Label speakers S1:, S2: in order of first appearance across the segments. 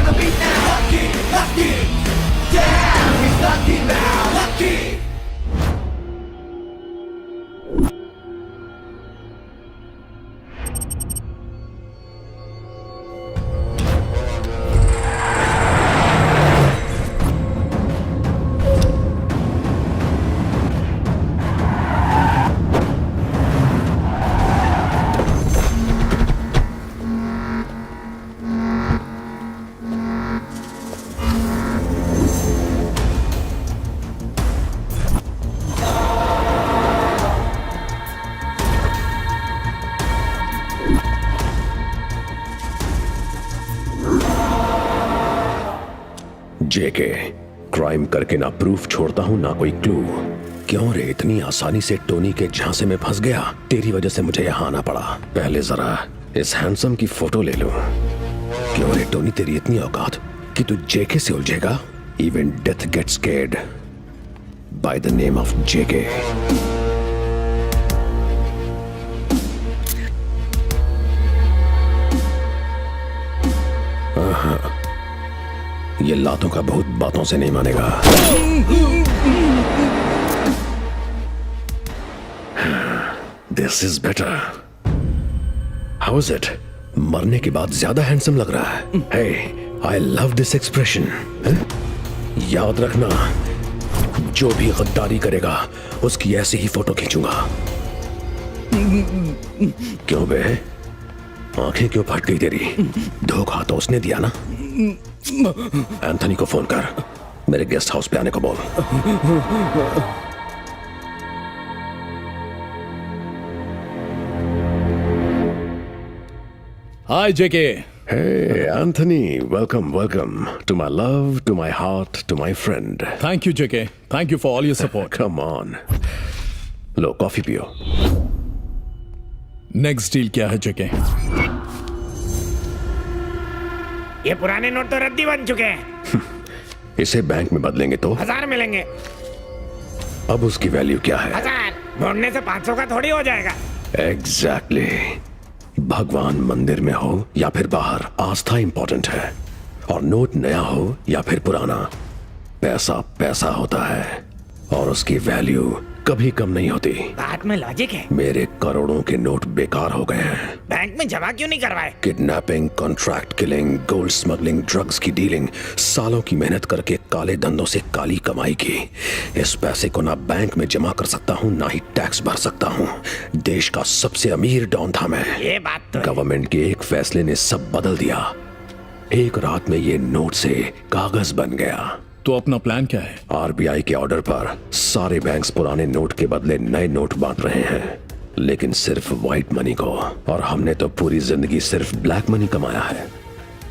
S1: the beat now. Lucky, lucky, yeah, he's lucky now. Lucky.
S2: JK, crime करके ना proof छोड़ता हूं ना कोई क्लू। क्यों रे इतनी आसानी से टोनी के झांसे में फंस गया? तेरी वजह से मुझे यहाँ आना पड़ा। पहले जरा इस हैंडसम की फोटो ले लूं। क्यों रे टोनी, तेरी इतनी औकात कि तू जेके से उलझेगा? Even death gets scared by the name of JK. ये लातों का भूत बातों से नहीं मानेगा। This is better. How is it? मरने के बाद ज्यादा हैंडसम लग रहा है। Hey, I love this expression. याद रखना, जो भी गद्दारी करेगा उसकी ऐसी ही फोटो खींचूंगा। क्यों बे, आंखें क्यों फट गई तेरी? धोखा तो उसने दिया ना। एंथनी को फोन कर, मेरे गेस्ट हाउस पे आने को बोल।
S3: हाय जेके।
S2: Hey Anthony, welcome, welcome to my love, to my heart, to my friend.
S3: Thank you JK, thank you for all your support.
S2: Come on. Low coffee पियो।
S3: नेक्स्ट डील क्या है जेके?
S4: ये पुराने नोट तो रद्दी बन चुके हैं।
S2: इसे बैंक में बदलेंगे तो
S4: 1000 मिलेंगे।
S2: अब उसकी वैल्यू क्या है?
S4: 1000 मोड़ने से 500 का थोड़ी हो जाएगा।
S2: एग्जैक्टली। भगवान मंदिर में हो या फिर बाहर, आस्था इंपॉर्टेंट है। और नोट नया हो या फिर पुराना, पैसा पैसा होता है और उसकी वैल्यू कभी कम नहीं होती।
S4: बात में लॉजिक है।
S2: मेरे करोड़ों के नोट बेकार हो गए हैं।
S4: बैंक में जमा क्यों नहीं करवाए?
S2: Kidnapping, contract killing, gold smuggling, drugs की डीलिंग, सालों की मेहनत करके काले धंधों से काली कमाई की। इस पैसे को ना बैंक में जमा कर सकता हूँ ना ही टैक्स भर सकता हूँ। देश का सबसे अमीर डॉन था मैं।
S4: ये बात तो है।
S2: गवर्नमेंट के एक फैसले ने सब बदल दिया। एक रात में ये नोट से कागज बन गया।
S3: तो अपना प्लान क्या है?
S2: आरबीआई के ऑर्डर पर सारे बैंक्स पुराने नोट के बदले नए नोट बांट रहे हैं, लेकिन सिर्फ व्हाइट मनी को। और हमने तो पूरी जिंदगी सिर्फ ब्लैक मनी कमाया है।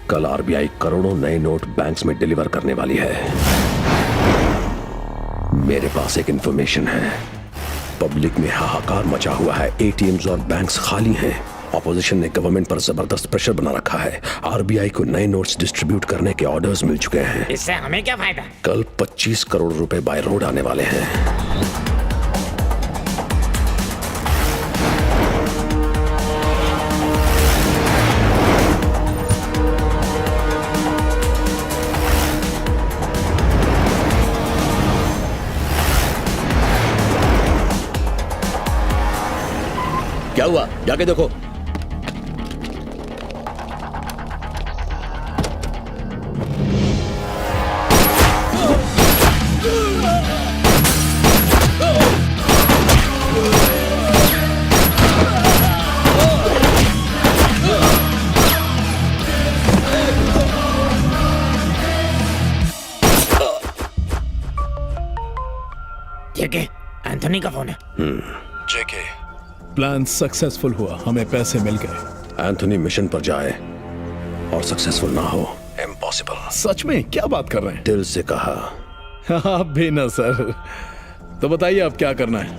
S2: कल आरबीआई करोड़ों नए नोट बैंक्स में डिलीवर करने वाली है। मेरे पास एक इंफॉर्मेशन है। पब्लिक में हाहाकार मचा हुआ है। एटीएम्स और बैंक्स खाली हैं। ऑपोजिशन ने गवर्नमेंट पर जबरदस्त प्रेशर बना रखा है। आरबीआई को नए नोट्स डिस्ट्रीब्यूट करने के ऑर्डर्स मिल चुके हैं।
S4: इससे हमें क्या फायदा?
S2: कल 25 करोड़ रुपए बाय रोड आने वाले हैं।
S5: क्या हुआ? जाके देखो।
S4: ठीक है, एंथनी का फोन है।
S3: जेके, प्लान सक्सेसफुल हुआ, हमें पैसे मिल गए।
S2: एंथनी मिशन पर जाए और सक्सेसफुल ना हो, इम्पॉसिबल।
S3: सच में? क्या बात कर रहे हैं?
S2: दिल से कहा।
S3: आप भी ना सर। तो बताइए अब क्या करना है?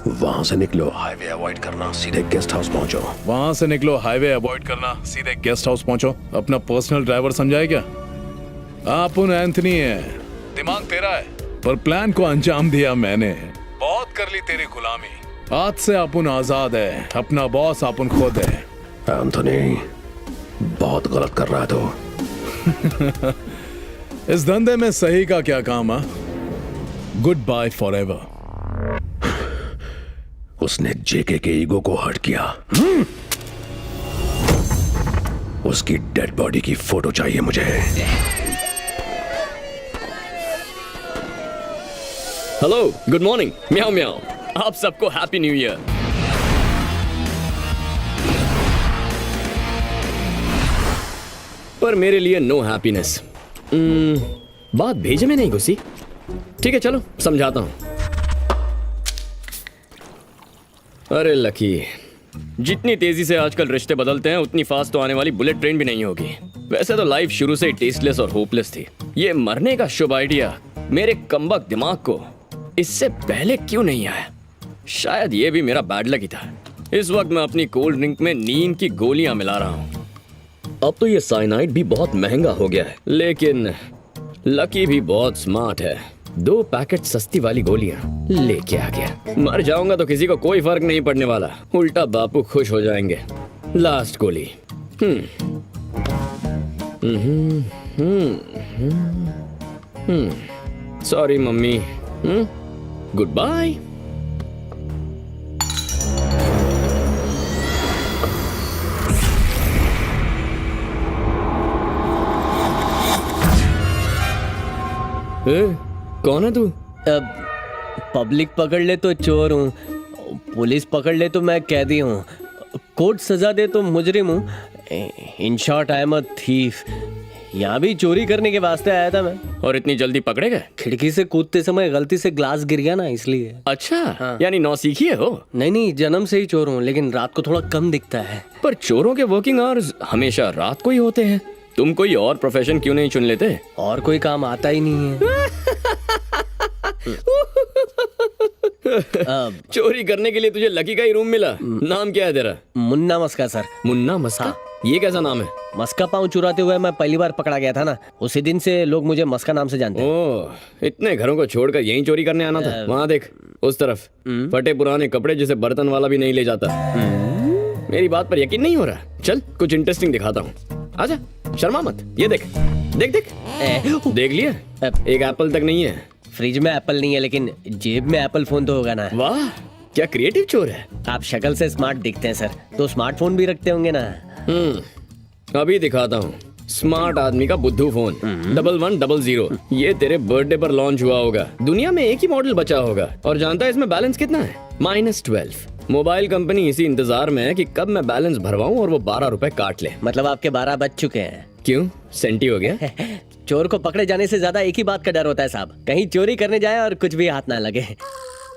S2: वहां से निकलो, हाईवे अवॉइड करना, सीधे गेस्ट हाउस पहुंचो।
S3: वहां से निकलो, हाईवे अवॉइड करना, सीधे गेस्ट हाउस पहुंचो। अपना पर्सनल ड्राइवर समझाए क्या? आप उन एंथनी है, दिमाग तेरा है, पर प्लान को अंजाम दिया मैंने। बहुत कर ली तेरी गुलामी। आज से अपुन आजाद है, अपना बॉस अपुन खुद है।
S2: एंथनी, बहुत गलत कर रहा है तो।
S3: इस धंधे में सही का क्या काम है? Goodbye forever.
S2: उसने जेके के ईगो को हर्ट किया। उसकी डेड बॉडी की फोटो चाहिए मुझे।
S5: हेलो, गुड मॉर्निंग, म्याओ म्याओ। आप सबको हैप्पी न्यू ईयर। पर मेरे लिए नो हैप्पीनेस। बात भेजे में नहीं घुसी। ठीक है, चलो समझाता हूं। अरे लकी, जितनी तेजी से आजकल रिश्ते बदलते हैं उतनी फास्ट तो आने वाली बुलेट ट्रेन भी नहीं होगी। वैसे तो लाइफ शुरू से ही टेस्टलेस और होपलेस थी। ये मरने का शुभ आइडिया मेरे कमबख्त दिमाग को इससे पहले क्यों नहीं आया? शायद ये भी मेरा बैड लक ही था। इस वक्त मैं अपनी कोल्ड ड्रिंक में नींद की गोलियां मिला रहा हूँ। अब तो ये साइनाइड भी बहुत महंगा हो गया है, लेकिन लकी भी बहुत स्मार्ट है। 2 पैकेट सस्ती वाली गोलियां लेके आ गया। मर जाऊंगा तो किसी को कोई फर्क नहीं पड़ने वाला, उल्टा बापू खुश हो जाएंगे। लास्ट गोली। Sorry mummy. Goodbye. कौन है तू?
S6: पब्लिक पकड़ ले तो चोर हूँ, पुलिस पकड़ ले तो मैं कैदी हूँ, कोर्ट सजा दे तो मुजरिम हूँ। In short I am a thief. यहाँ भी चोरी करने के वास्ते आया था मैं।
S5: और इतनी जल्दी पकड़े गए?
S6: खिड़की से कूदते समय गलती से ग्लास गिर गया ना, इसलिए।
S5: अच्छा,
S6: हाँ।
S5: यानी नौसीखी है हो?
S6: नहीं, जन्म से ही चोर हूँ, लेकिन रात को थोड़ा कम दिखता है।
S5: पर चोरों के वर्किंग आवर्स हमेशा रात को ही होते हैं। तुम कोई और प्रोफेशन क्यों नहीं चुन लेते?
S6: और कोई काम आता ही नहीं है।
S5: चोरी करने के लिए तुझे लकी का ही रूम मिला। नाम क्या है तेरा?
S6: मुन्ना मस्का सर।
S5: मुन्ना मस्का? ये कैसा नाम है?
S6: मस्का पाँव चुराते हुए मैं पहली बार पकड़ा गया था ना, उसी दिन से लोग मुझे मस्का नाम से जानते हैं।
S5: ओह, इतने घरों को छोड़कर यहीं चोरी करने आना था? वहाँ देख, उस तरफ फटे पुराने कपड़े जिसे बर्तन वाला भी नहीं ले जाता। मेरी बात पर यकीन नहीं हो रहा? चल कुछ इंटरेस्टिंग दिखाता हूँ, आजा, शर्मा मत। ये देख देख देख। देख लिया? एक एप्पल तक नहीं है।
S6: फ्रिज में एप्पल नहीं है, लेकिन जेब में एप्पल फोन तो होगा ना।
S5: वाह, क्या क्रिएटिव चोर है।
S6: आप शक्ल से स्मार्ट दिखते हैं सर, तो स्मार्टफोन भी रखते होंगे ना।
S5: अभी दिखाता हूँ स्मार्ट आदमी का बुद्धू फोन। 1100। ये तेरे बर्थडे पर लॉन्च हुआ होगा। दुनिया में एक ही मॉडल बचा होगा। और जानता है इसमें बैलेंस कितना है? -12। मोबाइल कंपनी इसी इंतजार में है कि कब मैं बैलेंस भरवाऊं और वो 12 रुपए काट ले।
S6: मतलब आपके 12 बज चुके हैं।
S5: क्यों, सेंटी हो गया?
S6: चोर को पकड़े जाने से ज्यादा एक ही बात का डर होता है साहब, कहीं चोरी करने जाए और कुछ भी हाथ ना लगे।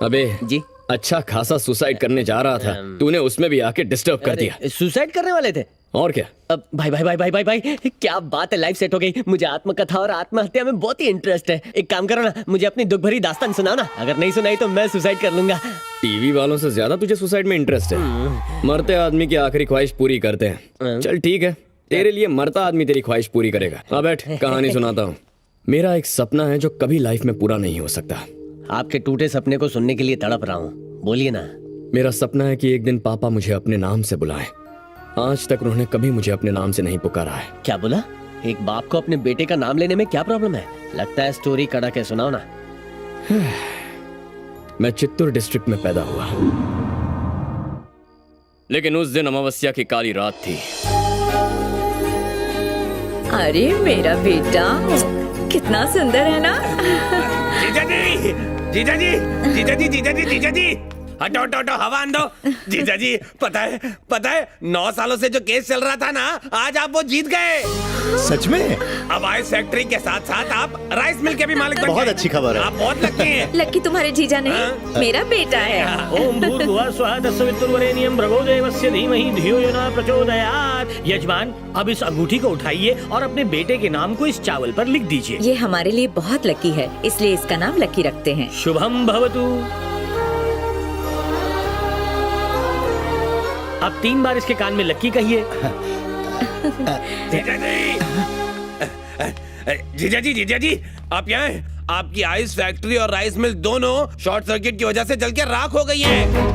S5: अबे
S6: जी,
S5: अच्छा खासा सुसाइड करने जा रहा था, तूने उसमें भी आके डिस्टर्ब कर दिया।
S6: सुसाइड करने वाले थे?
S5: और क्या?
S6: अब भाई भाई भाई भाई भाई भाई क्या बात है, लाइफ सेट हो गई। मुझे आत्मकथा और आत्महत्या में बहुत ही इंटरेस्ट है। एक काम करो ना, मुझे अपनी दुख भरी दास्तान सुनाओ ना। अगर नहीं सुनाई तो मैं सुसाइड कर लूंगा।
S5: टीवी वालों से ज्यादा तुझे सुसाइड में इंटरेस्ट है। मरते आदमी की आखिरी ख्वाहिश पूरी करते हैं। चल ठीक है, तेरे लिए मरता आदमी तेरी ख्वाहिश पूरी करेगा। अब बैठ, कहानी सुनाता हूँ। मेरा एक सपना है जो कभी लाइफ में पूरा नहीं हो सकता।
S6: आपके टूटे सपने को सुनने के लिए तड़प रहा हूँ, बोलिए ना।
S5: मेरा सपना है कि एक दिन पापा मुझे अपने नाम से बुलाएं। आज तक उन्होंने कभी मुझे अपने नाम से नहीं पुकारा है।
S6: क्या बोला? एक बाप को अपने बेटे का नाम लेने में क्या प्रॉब्लम है? लगता है स्टोरी कड़क है, सुनाओ ना।
S5: मैं चित्तूर डिस्ट्रिक्ट में पैदा हुआ, लेकिन उस दिन अमावस्या की काली रात थी।
S7: अरे मेरा बेटा कितना सुंदर है ना।
S4: जीजाजी, जीजाजी, जीजाजी, जीजाजी, जीजाजी, हटो हटो हटो, हवा आन दो। जीजाजी, पता है 9 सालों से जो केस चल रहा था ना, आज आप वो जीत गए।
S1: सच में?
S4: अब आइस फैक्ट्री के साथ साथ आप राइस मिल के भी मालिक बन गए।
S1: बहुत अच्छी खबर है।
S4: आप बहुत लकी हैं।
S7: लकी तुम्हारे जीजा नहीं, मेरा बेटा है।
S8: ओम भूर्भुवः स्वः तत्सवितुर्वरेण्यं भर्गो देवस्य धीमहि धियो यो न प्रचोदयात्। यजमान, अब इस अंगूठी को उठाइए और अपने बेटे के नाम को इस चावल पर लिख दीजिए।
S7: ये हमारे लिए बहुत लकी है, इसलिए इसका नाम लकी रखते हैं।
S8: शुभम भवतु। अब 3 बार इसके कान में लक्की कहिए।
S4: जीजाजी, जीजाजी, आप यहाँ हैं? आपकी आइस फैक्ट्री और राइस मिल दोनों शॉर्ट सर्किट की वजह से जल के राख हो गई हैं।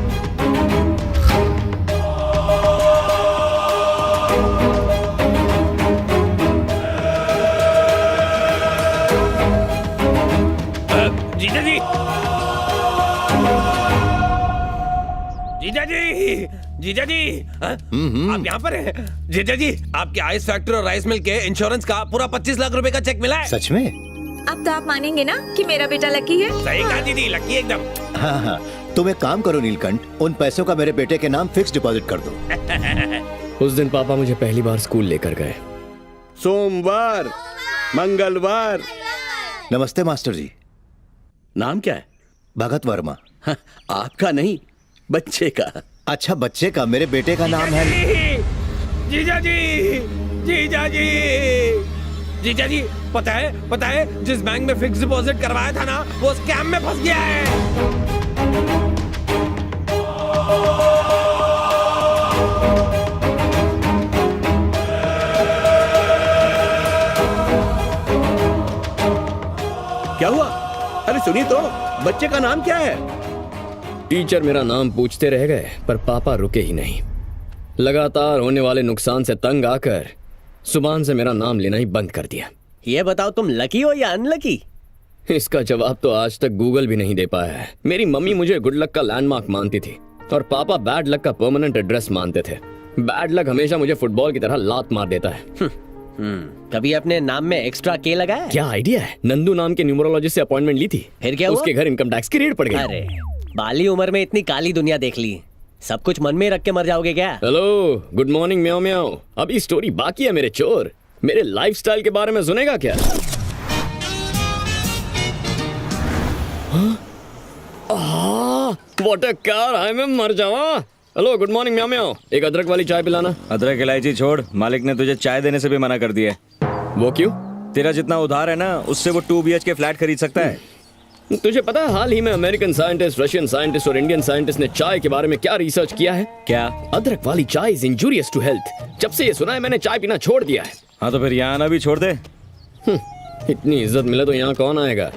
S4: जीजा जी, जीजा जी, जीजा जी, हाँ? आप यहाँ पर हैं? जीजा जी, आपके आइस फैक्ट्री और राइस मिल के इंश्योरेंस का पूरा 25 लाख रुपए का चेक मिला है।
S9: सच में?
S7: अब तो आप मानेंगे ना कि मेरा बेटा लकी है।
S4: सही कहा दीदी, लकी एकदम।
S9: हाँ हाँ, तुम एक काम करो नीलकंठ, उन पैसों का मेरे बेटे के नाम फिक्स डिपॉजिट कर दो।
S5: उस दिन पापा मुझे पहली बार स्कूल लेकर गए।
S10: सोमवार, मंगलवार।
S9: नमस्ते मास्टर जी।
S10: नाम क्या है?
S9: भगत वर्मा।
S10: हाँ, आपका नहीं, बच्चे का।
S9: अच्छा, बच्चे का? मेरे बेटे का नाम है।
S4: जीजा जी, जीजा जी, जीजा जी, पता है जिस बैंक में फिक्स डिपॉजिट करवाया था ना, वो स्कैम में फंस गया है।
S10: क्या हुआ? अरे सुनिए तो, बच्चे का नाम क्या है?
S5: टीचर मेरा नाम पूछते रह गए, पर पापा रुके ही नहीं। लगातार होने वाले नुकसान से तंग आकर सुभान से मेरा नाम लेना ही बंद कर दिया।
S6: ये बताओ, तुम लकी हो या अनलकी?
S5: इसका जवाब तो आज तक गूगल भी नहीं दे पाया है। मेरी मम्मी मुझे गुड लक का लैंडमार्क मानती थी और पापा बैड लक का परमानेंट एड्रेस मानते थे। बैड लक हमेशा मुझे फुटबॉल की तरह लात मार देता है।
S6: कभी अपने नाम में एक्स्ट्रा के लगाया?
S5: क्या आइडिया है? नंदू नाम के न्यूमरोलॉजिस्ट से अपॉइंटमेंट ली थी।
S6: फिर क्या हुआ?
S5: उसके घर इनकम टैक्स की रेड पड़ गई।
S6: अरे, बाली उम्र में इतनी काली दुनिया देख ली, सब कुछ मन में रख के मर जाओगे क्या?
S5: हेलो, गुड मॉर्निंग म्याओ म्याओ। अभी स्टोरी बाकी है मेरे चोर। मेरे लाइफस्टाइल के बारे में सुनेगा क्या? व्हाट अ कार, हाय मैं मर जावा। हेलो, गुड मॉर्निंग म्याओ म्याओ। एक अदरक वाली चाय पिलाना।
S11: अदरक इलायची छोड़, मालिक ने तुझे चाय देने से भी मना कर दिया है।
S5: वो क्यों?
S11: तेरा जितना उधार है ना, उससे वो 2 BHK फ्लैट खरीद सकता है।
S5: तुझे पता है हाल ही में अमेरिकन साइंटिस्ट, रशियन साइंटिस्ट और इंडियन साइंटिस्ट ने चाय के बारे में क्या रिसर्च किया है?
S11: क्या?
S5: अदरक वाली चाय इज इंजूरियस टू हेल्थ। जब से ये सुना है मैंने चाय पीना छोड़ दिया है।
S11: हाँ तो फिर यहाँ आना भी छोड़ दे।
S5: इतनी इज्जत मिले तो यहाँ कौन आएगा?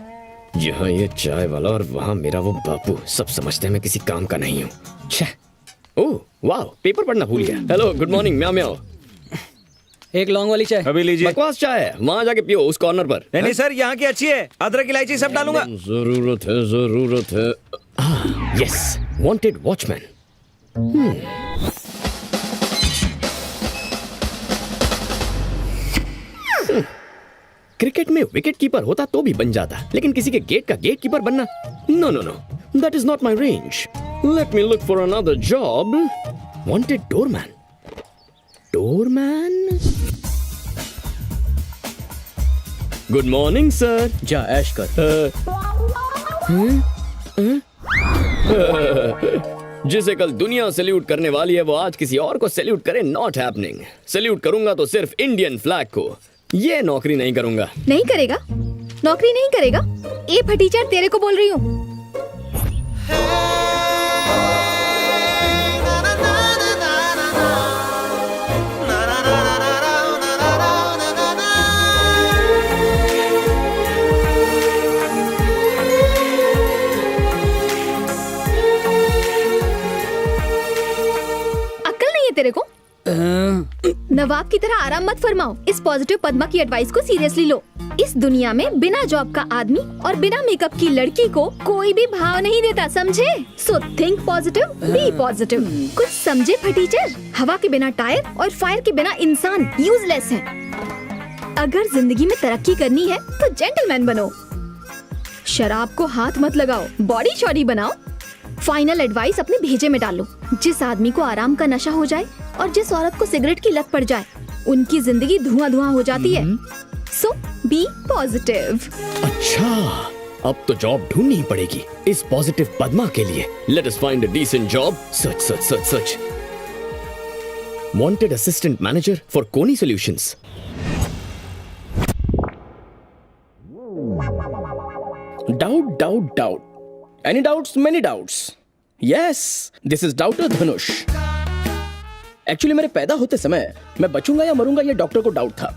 S5: यहाँ ये चाय वाला और वहाँ मेरा वो बापू, सब समझते हैं मैं किसी काम का नहीं हूँ। छह। ओह वाह, पेपर पढ़ना भूल गया। हेलो, गुड मॉर्निंग म्याओ म्याओ।
S11: एक लॉन्ग वाली चाय अभी लीजिए।
S5: बकवास चाय है, वहाँ जाके पियो उस कॉर्नर पर।
S11: नहीं सर, यहाँ की अच्छी है, अदरक इलायची सब डालूंगा।
S5: जरूरत है, जरूरत है। Yes, wanted watchman. क्रिकेट में विकेट कीपर होता तो भी बन जाता, लेकिन किसी के गेट का गेट कीपर बनना, no no no, that is not my range. Let me look for another job. Wanted doorman. Doorman. Good morning sir.
S6: जा ऐश कर।
S5: जिसे कल दुनिया सैल्यूट करने वाली है वो आज किसी और को सैल्यूट करे, नॉट हैपनिंग। सैल्यूट करूंगा तो सिर्फ इंडियन फ्लैग को, ये नौकरी नहीं करूंगा।
S12: नहीं करेगा? नौकरी नहीं करेगा? ए फटीचर, तेरे को बोल रही हूँ। अक्ल नहीं है तेरे को? नवाब की तरह आराम मत फरमाओ। इस पॉजिटिव पद्मा की एडवाइस को सीरियसली लो। इस दुनिया में बिना जॉब का आदमी और बिना मेकअप की लड़की को कोई भी भाव नहीं देता, समझे? So think positive, be positive. कुछ समझे फटीचर? हवा के बिना टायर और फायर के बिना इंसान यूजलेस है। अगर जिंदगी में तरक्की करनी है तो जेंटलमैन बनो। शराब को हाथ मत लगाओ, बॉडी शॉडी बनाओ। फाइनल एडवाइस अपने भेजे में डालो। जिस आदमी को आराम का नशा हो जाए और जिस औरत को सिगरेट की लत पड़ जाए, उनकी जिंदगी धुआं धुआं हो जाती है। सो बी पॉजिटिव।
S5: अच्छा, अब तो जॉब ढूंढनी ही पड़ेगी इस पॉजिटिव पद्मा के लिए। Let us find a decent job. Search search search search. Wanted assistant manager for Koni solutions.
S8: Doubt doubt doubt, any doubts many doubts. Yes, this is doubter Dhanush. Actually मेरे पैदा होते समय मैं बचूंगा या मरूंगा ये डॉक्टर को डाउट था।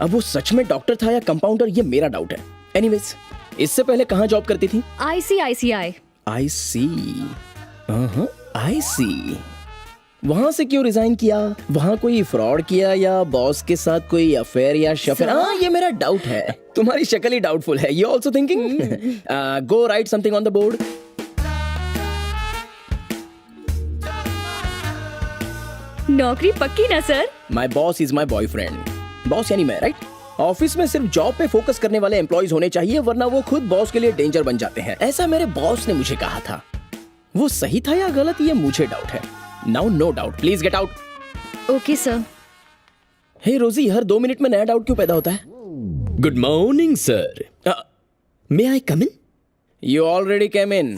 S8: अब वो सच में डॉक्टर था या कंपाउंडर, ये मेरा डाउट है। एनीवेज, इससे पहले कहाँ जॉब करती थी?
S12: ICICI।
S8: आई सी, आई सी। वहां से क्यों रिजाइन किया? वहां कोई फ्रॉड किया या बॉस के साथ कोई अफेयर या शफेयर? हाँ, ये मेरा डाउट है। तुम्हारी शक्ल ही डाउटफुल है। You also thinking? Go right something on the board.
S7: नौकरी पक्की ना sir?
S8: My boss is my boyfriend. Boss यानी मैं, राइट? ऑफिस में सिर्फ जॉब पे फोकस करने वाले एम्प्लॉयज होने चाहिए, वरना वो खुद बॉस के लिए डेंजर बन जाते हैं। ऐसा मेरे बॉस ने मुझे कहा था। वो सही था या गलत, ये मुझे डाउट है। Now no doubt, please get out.
S7: Okay sir.
S8: Hey Rosy, हर 2 मिनट में नया डाउट क्यों पैदा होता है?
S5: Good morning sir, may I come in?
S8: You already came in.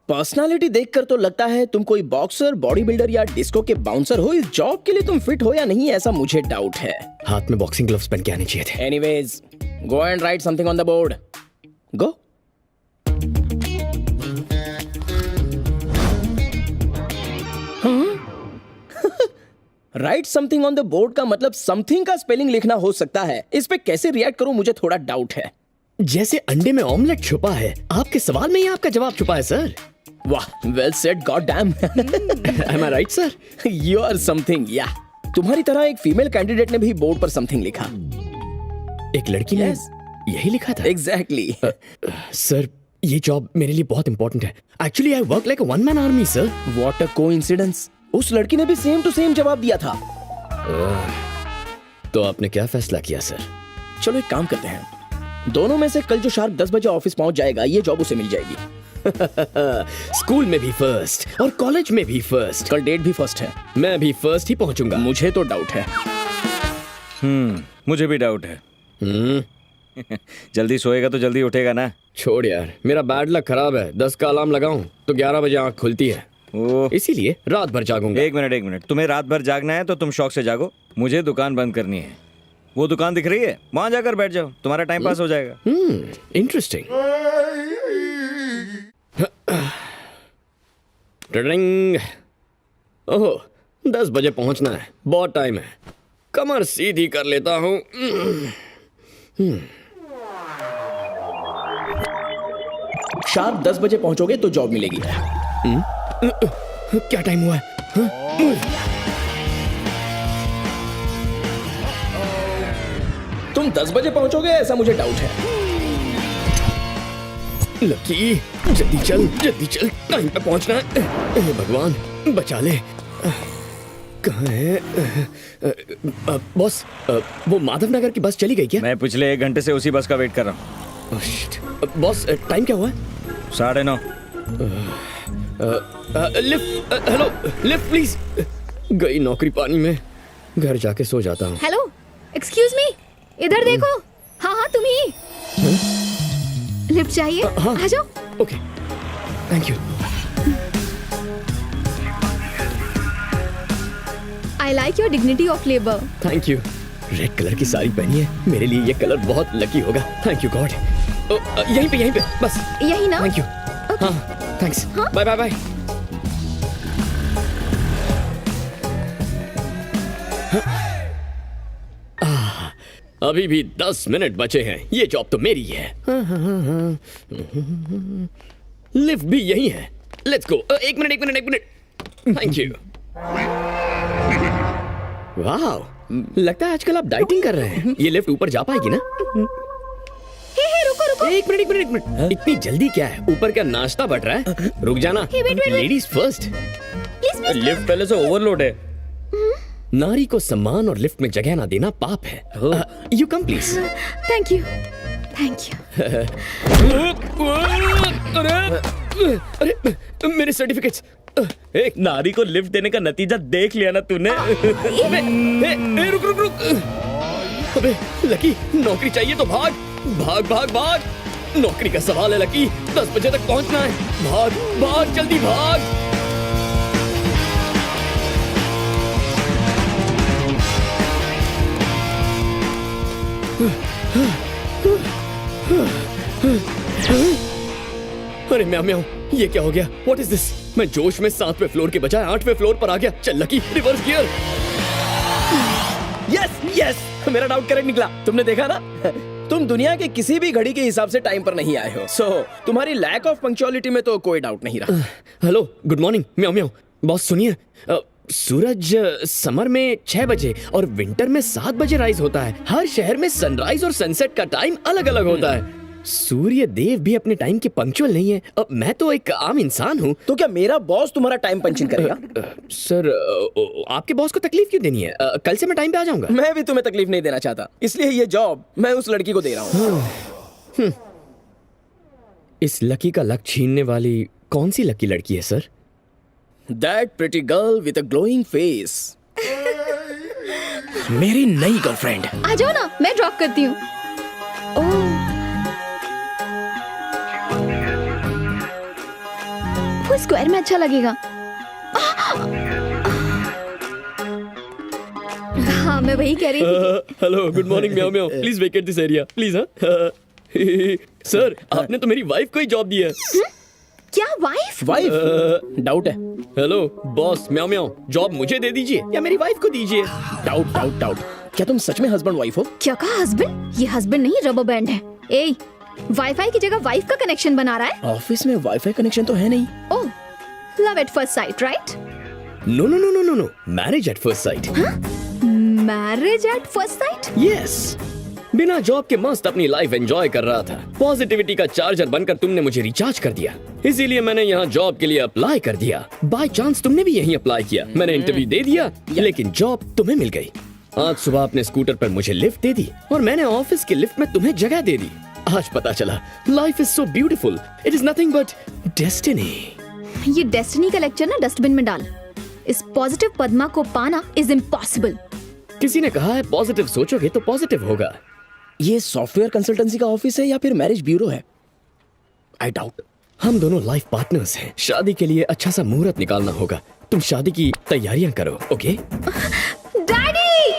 S8: Personality देखकर तो लगता है तुम कोई बॉक्सर, बॉडी बिल्डर या डिस्को के बाउंसर हो। इस जॉब के लिए तुम फिट हो या नहीं, ऐसा मुझे डाउट है।
S5: हाथ में बॉक्सिंग ग्लव्स पहन के आने चाहिए थे।
S8: Anyways, go and right something on the board. Go. Right something on the board का मतलब समथिंग का स्पेलिंग लिखना हो सकता है। इस पे कैसे रिएक्ट करूं, मुझे थोड़ा डाउट है।
S5: जैसे अंडे में ऑमलेट छुपा है, आपके सवाल में ही आपका जवाब छुपा है सर।
S8: वाह, well said, goddamn.
S5: Am I right, sir?
S8: You are something, yeah. तुम्हारी तरह एक फीमेल कैंडिडेट ने भी बोर्ड पर समथिंग लिखा।
S5: एक लड़की ने यही लिखा था?
S8: एग्जैक्टली।
S5: सर, ये जॉब मेरे लिए बहुत इंपॉर्टेंट है। Actually I work like a one man army sir.
S8: What a coincidence. उस लड़की ने भी सेम टू सेम जवाब दिया था।
S5: तो आपने क्या फैसला किया सर?
S8: चलो एक काम करते हैं, दोनों में से कल जो शार्प 10 बजे ऑफिस पहुंच जाएगा, ये जॉब उसे मिल जाएगी।
S5: स्कूल में भी फर्स्ट और कॉलेज में भी फर्स्ट।
S8: कल डेट भी फर्स्ट है।
S5: मैं भी फर्स्ट ही पहुंचूंगा।
S8: मुझे तो डाउट है।
S11: मुझे भी डाउट है। जल्दी सोएगा तो जल्दी उठेगा ना।
S5: छोड़ यार, मेरा बैड लक खराब है। 10 का अलार्म लगाऊं तो 11 बजे आंख खुलती है, इसीलिए रात भर जागूंगा।
S11: एक मिनट, तुम्हें रात भर जागना है तो तुम शौक से जागो। मुझे दुकान बंद करनी है। वो दुकान दिख रही है, वहां जाकर बैठ जाओ, तुम्हारा टाइम पास हो जाएगा।
S5: इंटरेस्टिंग। ट्रिंग। ओह, 10 बजे पहुंचना है, बहुत टाइम है। कमर सीधी कर लेता हूं।
S8: शार्प 10 बजे पहुंचोगे तो जॉब मिलेगी।
S5: क्या टाइम हुआ है?
S8: तुम 10 बजे पहुंचोगे, ऐसा मुझे डाउट है।
S5: लकी, जल्दी चल, टाइम पे पहुंचना है। हे भगवान, बचा ले। कहाँ है? बॉस, वो माधव नगर की बस चली गई क्या?
S11: मैं पिछले 1 घंटे से उसी बस का वेट कर रहा हूँ।
S5: बॉस, टाइम क्या हुआ है?
S11: 9:30।
S5: Lift, hello, lift please. गई नौकरी पानी में, घर जाके सो जाता हूँ।
S12: हेलो, एक्सक्यूज मी, इधर देखो। हाँ, तुम ही। लिफ्ट चाहिए? आ जाओ।
S5: Okay, thank you.
S12: I like your dignity of labour.
S5: Thank you. Red colour की साड़ी पहनी है, मेरे लिए ये कलर बहुत लकी होगा। Thank you God. यहीं पे बस।
S12: यही ना?
S5: Thank you. हाँ, थैंक्स। Bye bye bye. अभी भी 10 मिनट बचे हैं। ये जॉब तो मेरी है। लिफ्ट भी यही है। Let's go. एक मिनट। Thank you. वाह, लगता है आजकल आप डाइटिंग कर रहे हैं। ये लिफ्ट ऊपर जा पाएगी ना?
S12: रुको।
S5: एक मिनट। इतनी जल्दी क्या है? ऊपर क्या नाश्ता बट रहा है? रुक जाना।
S12: wait.
S5: Ladies first.
S12: Please.
S11: Lift पहले से ओवरलोड है।
S5: नारी को सम्मान और लिफ्ट में जगह ना देना पाप है। You come please.
S12: Thank you.
S5: अरे मेरे सर्टिफिकेट्स। एक नारी को लिफ्ट देने का नतीजा देख लिया ना तूने? रुक। अबे लकी, नौकरी चाहिए तो भाग। नौकरी का सवाल है लकी, 10 बजे तक पहुंचना है। भाग, जल्दी भाग। अरे म्याऊ, ये क्या हो गया? What is this? मैं जोश में 7वें फ्लोर के बजाय 8वें फ्लोर पर आ गया। चल लकी, रिवर्स गियर।
S8: यस, मेरा डाउट करेक्ट निकला। तुमने देखा ना? तुम दुनिया के किसी भी घड़ी के हिसाब से टाइम पर नहीं आए हो, सो तुम्हारी लैक ऑफ पंक्चुअलिटी में तो कोई डाउट नहीं रहा।
S5: Hello, good morning. म्याऊ म्याऊ। बॉस सुनिए, सूरज समर में 6 बजे और विंटर में 7 बजे राइज होता है। हर शहर में सनराइज और सनसेट का टाइम अलग अलग होता है। सूर्य देव भी अपने टाइम के पंक्चुअल नहीं है। अब मैं तो एक आम इंसान हूँ।
S8: तो क्या मेरा बॉस तुम्हारा टाइम पंचिंग करेगा?
S5: सर, आपके बॉस को तकलीफ क्यों देनी है? कल से मैं टाइम पे आ जाऊंगा।
S8: मैं भी तुम्हें तकलीफ नहीं देना चाहता, इसलिए ये जॉब मैं उस लड़की को दे रहा हूँ।
S5: इस लकी का लक छीनने वाली कौन सी लकी लड़की है sir?
S8: That pretty girl with a glowing face. मेरी नई गर्लफ्रेंड।
S12: आ जाओ ना, मैं ड्रॉप करती हूँ। ओह, वो स्क्वायर में अच्छा लगेगा। हाँ, मैं वही कह रही थी।
S5: हेलो, गुड मॉर्निंग म्याऊ म्याऊ। Please vacate this area please. Sir, आपने तो मेरी वाइफ को ही जॉब दी है।
S12: क्या वाइफ?
S8: वाइफ? डाउट है।
S5: हेलो बॉस, म्याऊ म्याऊ, जॉब मुझे दे दीजिए या मेरी वाइफ को दीजिए।
S8: Doubt doubt doubt. क्या तुम सच में हस्बैंड वाइफ हो?
S12: क्या कहा हस्बैंड? ये हस्बैंड नहीं, रबर बैंड है। ए, वाईफाई की जगह वाइफ का कनेक्शन बना रहा है।
S8: ऑफिस में वाईफाई कनेक्शन तो है नहीं।
S12: Oh, love at first sight, right?
S5: No no no no no no, marriage at first sight.
S12: Marriage at first sight?
S5: Yes. बिना जॉब के मस्त अपनी लाइफ एंजॉय कर रहा था। पॉजिटिविटी का चार्जर बनकर तुमने मुझे रिचार्ज कर दिया, इसीलिए मैंने यहाँ जॉब के लिए अप्लाई कर दिया। बाय चांस तुमने भी यहीं अप्लाई किया। मैंने इंटरव्यू दे दिया, लेकिन जॉब तुम्हें मिल गई। आज सुबह अपने स्कूटर पर मुझे लिफ्ट दे दी और मैंने ऑफिस के लिफ्ट में तुम्हें जगह दे दी। आज पता चला life is so beautiful, it is nothing but destiny.
S12: ये डेस्टिनी का लेक्चर ना डस्टबिन में डाल। इस पॉजिटिव पद्मा को पाना इज इम्पॉसिबल।
S5: किसी ने कहा है पॉजिटिव सोचोगे तो पॉजिटिव होगा।
S8: ये सॉफ्टवेयर कंसल्टेंसी का ऑफिस है या फिर मैरिज ब्यूरो है? I doubt.
S5: हम दोनों लाइफ पार्टनर्स हैं। शादी के लिए अच्छा सा मुहूर्त निकालना होगा। तुम शादी की तैयारियां करो, ओके?
S12: डैडी!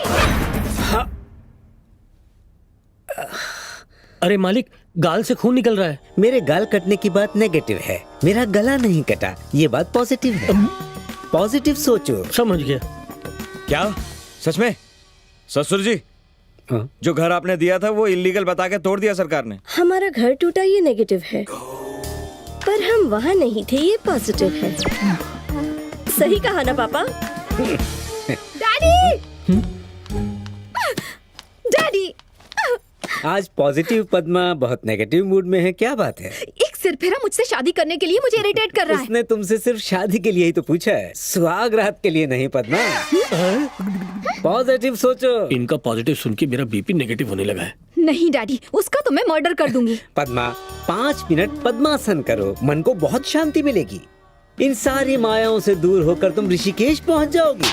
S6: अरे मालिक, गाल से खून निकल रहा है।
S13: मेरे गाल कटने की बात नेगेटिव है, मेरा गला नहीं कटा, ये बात पॉजिटिव है। पॉजिटिव सोचो।
S6: समझ गया।
S11: क्या सच में? ससुर जी,
S13: हाँ?
S11: जो घर आपने दिया था वो इलीगल बता के तोड़ दिया सरकार ने।
S7: हमारा घर टूटा ये नेगेटिव है, पर हम वहाँ नहीं थे ये पॉजिटिव है। सही कहा ना पापा?
S12: डैडी! डैडी!
S13: आज पॉजिटिव पद्मा बहुत नेगेटिव मूड में है, क्या बात है?
S12: एक सिरफिरा मुझसे शादी करने के लिए मुझे इरिटेट कर रहा है।
S13: उसने तुमसे सिर्फ शादी के लिए ही तो पूछा है, सुहाग रात के लिए नहीं पद्मा। पॉजिटिव सोचो।
S6: इनका पॉजिटिव सुन के मेरा बीपी नेगेटिव होने लगा है।
S12: नहीं डैडी, उसका तो मैं मर्डर कर दूंगी।
S13: पद्मा, 5 मिनट पद्मासन करो, मन को बहुत शांति मिलेगी। इन सारी मायाओं से दूर होकर तुम ऋषिकेश पहुंच जाओगी।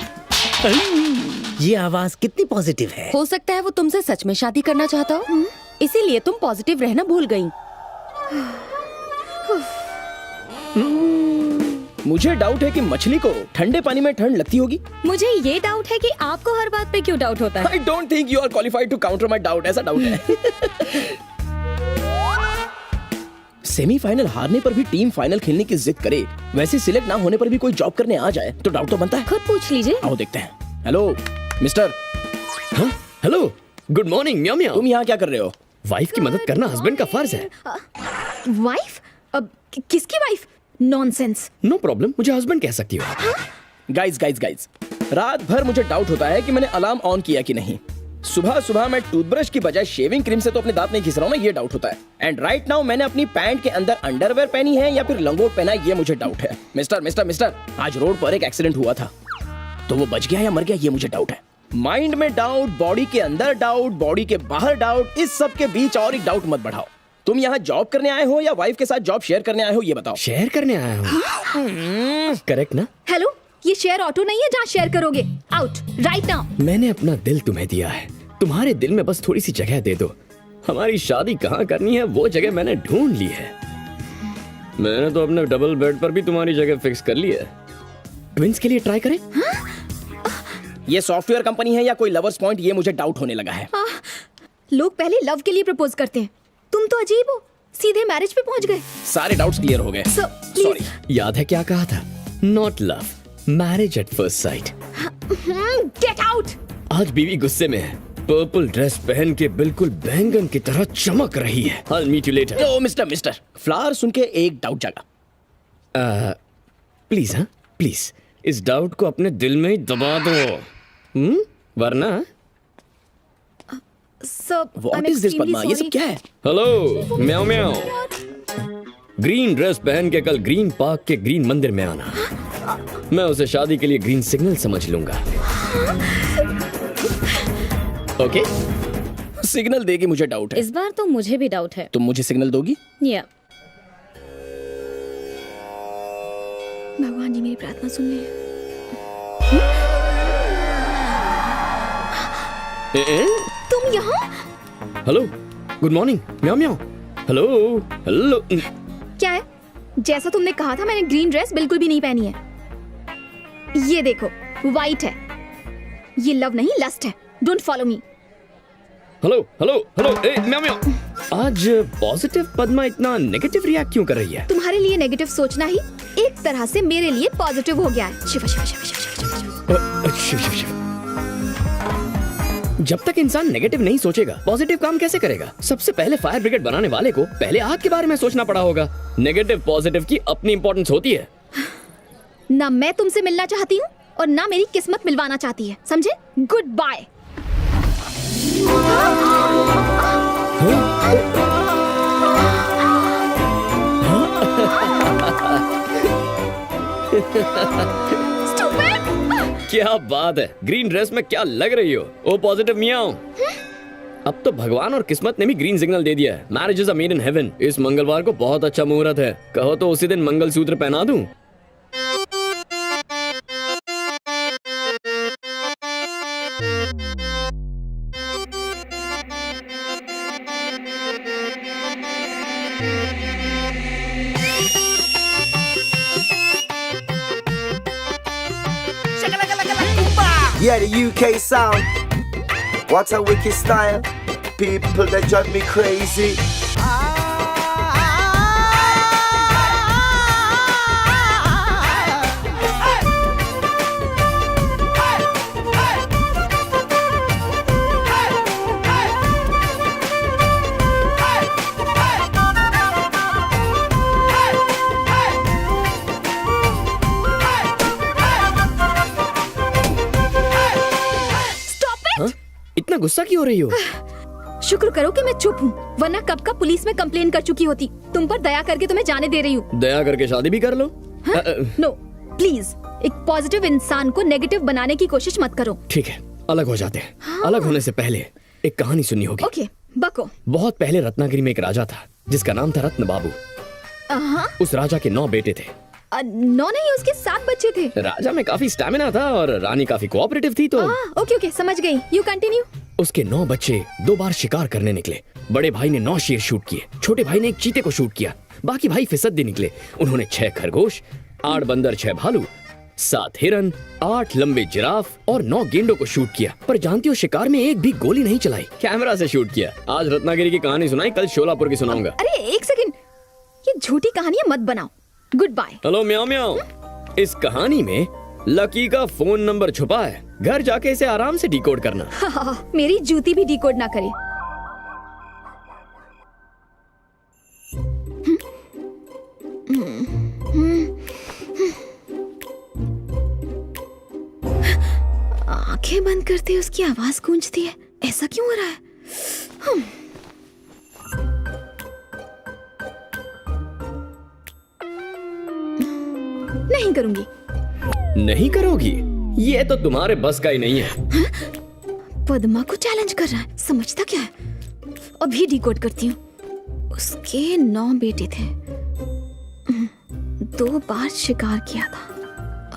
S13: ये आवाज कितनी पॉजिटिव है।
S7: हो सकता है वो तुमसे सच में शादी करना चाहता हो, इसीलिए तुम पॉजिटिव रहना भूल गई।
S8: मुझे डाउट है कि मछली को ठंडे पानी में ठंड लगती होगी।
S7: मुझे ये डाउट है कि आपको हर बात पे क्यों डाउट होता है।
S8: I don't think you are qualified to counter my doubt. ऐसा डाउट है। सेमीफाइनल हारने पर भी टीम फाइनल खेलने की जिद करे, वैसे सिलेक्ट ना होने पर भी कोई जॉब करने आ जाए तो डाउट तो बनता है।
S7: खुद पूछ लीजिए।
S8: आओ देखते हैं। Hello mister.
S5: हाँ, हेलो, गुड मॉर्निंग म्याऊ म्याऊ।
S8: तुम यहाँ क्या कर रहे हो?
S5: वाइफ की मदद करना हस्बैंड का फर्ज है।
S12: वाइफ? अब किसकी वाइफ? नॉनसेंस।
S5: नो प्रॉब्लम, मुझे हस्बैंड कह सकती हो।
S8: गाइज गाइज गाइज, रात भर मुझे डाउट होता है कि मैंने अलार्म ऑन किया कि नहीं। सुबह सुबह मैं टूथब्रश की बजाय शेविंग क्रीम से तो अपने दांत नहीं घिस रहा हूँ ना, ये डाउट होता है। एंड राइट नाउ मैंने अपनी पैंट के अंदर अंडरवेयर पहनी है या फिर लंगोट पहना है, ये मुझे डाउट है। मिस्टर मिस्टर मिस्टर, आज रोड पर एक एक्सीडेंट हुआ था, तो वो बच गया या मर गया, ये मुझे डाउट है। माइंड में डाउट, बॉडी के अंदर डाउट, बॉडी के बाहर डाउट, इस सब के बीच और एक डाउट मत बढ़ाओ। तुम यहाँ जॉब करने आए हो या वाइफ के साथ जॉब शेयर करने आए हो, ये बताओ।
S5: शेयर करने आया हूँ, करेक्ट ना?
S12: हेलो, ये शेयर ऑटो नहीं है जहाँ शेयर करोगे। Out right now.
S5: मैंने अपना दिल तुम्हें दिया है, तुम्हारे दिल में बस थोड़ी सी जगह दे दो। हमारी शादी कहाँ करनी है वो जगह मैंने ढूंढ ली है। मैंने तो अपने डबल बेड पर भी तुम्हारी जगह फिक्स कर ली है। ट्विंस के लिए ट्राई करें?
S8: ये सॉफ्टवेयर कंपनी है या कोई लवर्स पॉइंट, ये मुझे डाउट होने लगा है।
S12: लोग पहले लव के लिए प्रपोज करते हैं, तुम तो अजीब हो, सीधे मैरिज पे पहुंच गए।
S8: सारे डाउट्स क्लियर हो गए।
S12: सॉरी।
S5: याद है क्या कहा था? Not love, marriage at first site.
S12: Get out.
S5: आज बीवी गुस्से में है, पर्पल ड्रेस पहन के बिल्कुल बैंगन की तरह चमक रही है। I'll meet you later.
S8: Oh mister flower सुन के एक डाउट जागा।
S5: प्लीज हाँ प्लीज इस डाउट को अपने दिल में ही दबा दो। वरना
S8: व्हाट इज दिस पद्मा, ये सब क्या है?
S5: हेलो म्याओ म्याओ, ग्रीन ड्रेस पहन के कल ग्रीन पार्क के ग्रीन मंदिर में आना। मैं उसे शादी के लिए ग्रीन सिग्नल समझ लूंगा।
S8: ओके सिग्नल देगी, मुझे डाउट है।
S7: इस बार तो मुझे भी डाउट है।
S8: तुम मुझे सिग्नल दोगी?
S7: या
S12: भगवान जी मेरी प्रार्थना सुन ले। तुम यहाँ?
S5: हेलो गुड मॉर्निंग म्याओ म्याओ। Hello hello.
S12: क्या है? जैसा तुमने कहा था मैंने ग्रीन ड्रेस बिल्कुल भी नहीं पहनी है। ये देखो वाइट है। ये लव नहीं लस्ट है। Don't follow me.
S5: Hello hello hello ए म्याओ म्याओ। आज पॉजिटिव पद्मा इतना नेगेटिव रिएक्ट क्यों कर रही है?
S12: तुम्हारे लिए नेगेटिव सोचना ही एक तरह से मेरे लिए पॉजिटिव हो गया है। शिवा शिवा शिवा शिवा
S5: शिव शिव शिव। जब तक इंसान नेगेटिव नहीं सोचेगा पॉजिटिव काम कैसे करेगा? सबसे पहले फायर ब्रिगेड बनाने वाले को पहले आग के बारे में सोचना पड़ा होगा। नेगेटिव पॉजिटिव की अपनी इंपॉर्टेंस होती है।
S12: ना मैं तुमसे मिलना चाहती हूँ और ना मेरी किस्मत मिलवाना चाहती है, समझे? Goodbye. क्या बात है, ग्रीन ड्रेस में क्या लग रही हो? O positive meow. अब तो भगवान और किस्मत ने भी ग्रीन सिग्नल दे दिया है। Marriage is a made in heaven. इस मंगलवार को बहुत अच्छा मुहूर्त है। कहो तो उसी दिन मंगलसूत्र पहना दूं।
S1: Yeah, the UK sound. What a wicked style. People that drive me crazy.
S5: इतना गुस्सा क्यों हो रही हो?
S12: शुक्र करो कि मैं चुप हूँ, वरना कब का पुलिस में कंप्लेन कर चुकी होती। तुम पर दया करके तुम्हें जाने दे रही हूँ।
S5: दया करके शादी भी कर लो।
S12: नो प्लीज, एक पॉजिटिव इंसान को नेगेटिव बनाने की कोशिश मत करो।
S5: ठीक है, अलग हो जाते हैं। हाँ। अलग होने से पहले एक कहानी सुननी होगी।
S12: ओके, बको।
S5: बहुत पहले रत्नागिरी में एक राजा था जिसका नाम था रत्न बाबू। उस राजा के 9 बेटे थे।
S12: 9 नहीं, उसके 7 बच्चे थे।
S5: राजा में काफी स्टैमिना था और रानी काफी कोऑपरेटिव थी। तो
S12: ओके ओके, समझ गई। You continue.
S5: उसके 9 बच्चे 2 बार शिकार करने निकले। बड़े भाई ने 9 शेर शूट किए, छोटे भाई ने एक चीते को शूट किया, बाकी भाई फिसड्डी निकले। उन्होंने 6 खरगोश, 8 बंदर, 6 भालू, 7 हिरन, 8 लंबे जिराफ और 9 गेंडों को शूट किया। पर जानती हो, शिकार में एक भी गोली नहीं चलाई, कैमरा से शूट किया। आज रत्नागिरी की कहानी सुनाई, कल शोलापुर की सुनाऊंगा।
S12: अरे एक सेकंड, ये झूठी कहानियां मत बनाओ। Goodbye.
S5: Hello meow meow. इस कहानी में लकी का फोन नंबर छुपा है। घर जाके इसे आराम से डिकोड करना।
S12: मेरी जूती भी डिकोड ना करे। आंखें बंद करते ही उसकी आवाज गूंजती है। ऐसा क्यों हो रहा है? नहीं करूंगी।
S5: नहीं करोगी? ये तो तुम्हारे बस का ही नहीं है।
S12: पद्मा को चैलेंज कर रहा है, समझता क्या है? अभी डिकोड करती हूँ। उसके 9 बेटे थे, 2 बार शिकार किया था।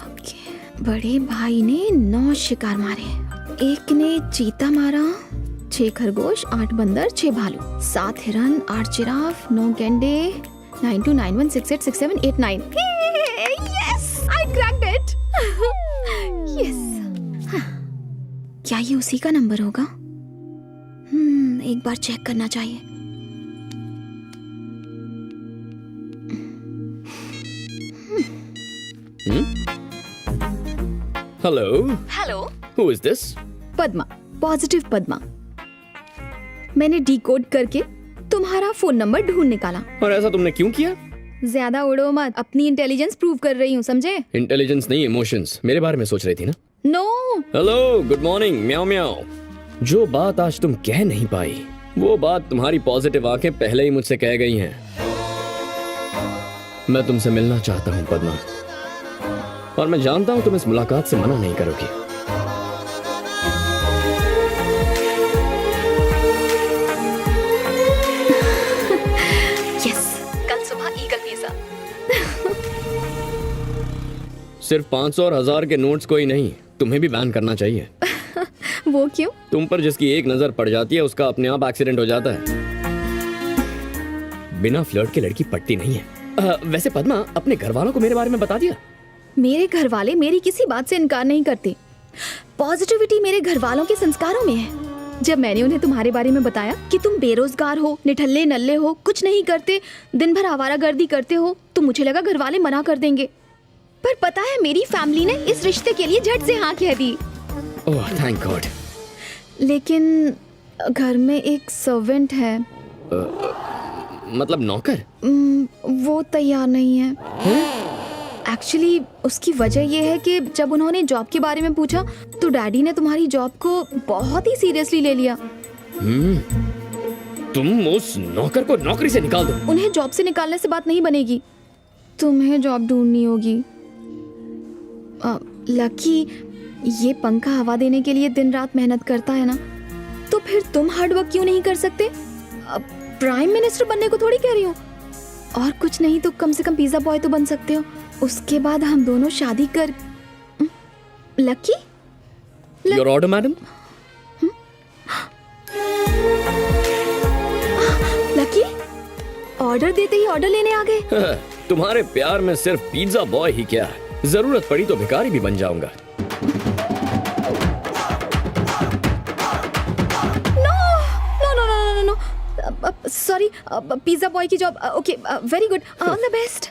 S12: ओके, बड़े भाई ने 9 शिकार मारे। एक ने चीता मारा, 6 खरगोश, 8 बंदर, 6 भालू, 7 हिरन, 8 जिराफ, 9 गेंडे, 9291686789। Yes, I cracked it. Yes. क्या ये उसी का नंबर होगा? एक बार चेक करना चाहिए।
S5: Hello.
S12: Hello.
S5: Who is this?
S12: Padma, positive Padma. मैंने डिकोड करके तुम्हारा फोन नंबर ढूंढ निकाला।
S5: और ऐसा तुमने क्यों किया?
S12: ज्यादा उड़ो मत, अपनी इंटेलिजेंस प्रूव कर रही हूँ, समझे?
S5: इंटेलिजेंस नहीं, इमोशंस। मेरे बारे में सोच रही थी ना?
S12: नो।
S5: हेलो, गुड मॉर्निंग, म्याओ म्याओ। जो बात आज तुम कह नहीं पाई, वो बात तुम्हारी पॉजिटिव आंखें पहले ही मुझसे कह गई हैं। मैं तुमसे मिलना चाहता हूँ पद्मा, और मैं जानता हूँ तुम इस मुलाकात से मना नहीं करोगी।
S12: यस, कल सुबह ईगल पिज़्ज़ा।
S5: सिर्फ 500 और 1000 के नोट्स को ही नहीं, तुम्हें भी बैन करना चाहिए।
S12: वो क्यों?
S5: तुम पर जिसकी एक नजर पड़ जाती है उसका अपने आप एक्सीडेंट हो जाता है। बिना फ्लर्ट के लड़की पटती नहीं है। वैसे पद्मा, अपने घर वालों को मेरे बारे में बता दिया?
S12: मेरे घर वाले मेरी किसी बात से इनकार नहीं करते। पॉजिटिविटी मेरे घर वालों के संस्कारों में है। जब मैंने उन्हें तुम्हारे बारे में बताया कि तुम बेरोजगार हो, निठल्ले नल्ले हो, कुछ नहीं करते, दिन भर आवारागर्दी करते हो, तो मुझे लगा घर वाले मना कर देंगे। पर पता है, मेरी फैमिली ने इस रिश्ते के लिए झट से हाँ कह दी।
S5: ओह, थैंक गॉड।
S12: लेकिन घर में एक सर्वेंट है।
S5: मतलब नौकर?
S12: वो तैयार नहीं है। एक्चुअली उसकी वजह ये है कि जब उन्होंने जॉब के बारे में पूछा तो डैडी ने तुम्हारी जॉब को बहुत ही सीरियसली ले लिया।
S5: तुम उस नौकर को नौकरी से निकाल दो।
S12: उन्हें जॉब से निकालने से बात नहीं बनेगी, तुम्हें जॉब ढूंढनी होगी। लकी, ये पंखा हवा देने के लिए दिन रात मेहनत करता है ना, तो फिर तुम हार्ड वर्क क्यों नहीं कर सकते? प्राइम मिनिस्टर बनने को थोड़ी कह रही हो, और कुछ नहीं तो कम से कम पिज्जा बॉय तो बन सकते हो। उसके बाद हम दोनों शादी कर। Lucky,
S5: your order madam.
S12: Lucky, order देते ही ऑर्डर लेने आ गए।
S5: तुम्हारे प्यार में सिर्फ पिज्जा बॉय ही क्या, जरूरत पड़ी तो भिखारी भी बन जाऊंगा।
S12: सॉरी, पिज्जा बॉय की job. Okay, very good, all the best.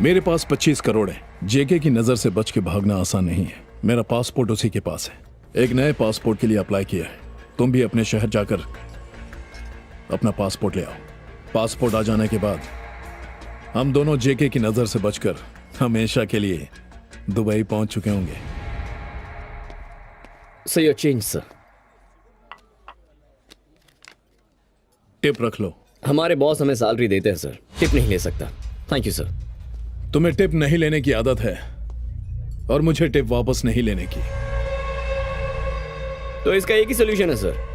S3: मेरे पास 25 करोड़ है। जेके की नजर से बच के भागना आसान नहीं है। मेरा पासपोर्ट उसी के पास है। एक नए पासपोर्ट के लिए अप्लाई किया है। तुम भी अपने शहर जाकर अपना पासपोर्ट ले आओ। पासपोर्ट आ जाने के बाद हम दोनों जेके की नजर से बचकर हमेशा के लिए दुबई पहुंच चुके होंगे।
S5: So your change sir.
S3: Tip रख लो।
S5: हमारे बॉस हमें सैलरी देते हैं सर, टिप नहीं ले सकता। Thank you sir.
S3: तुम्हें टिप नहीं लेने की आदत है और मुझे टिप वापस नहीं लेने की।
S5: तो इसका एक ही सोल्यूशन है सर।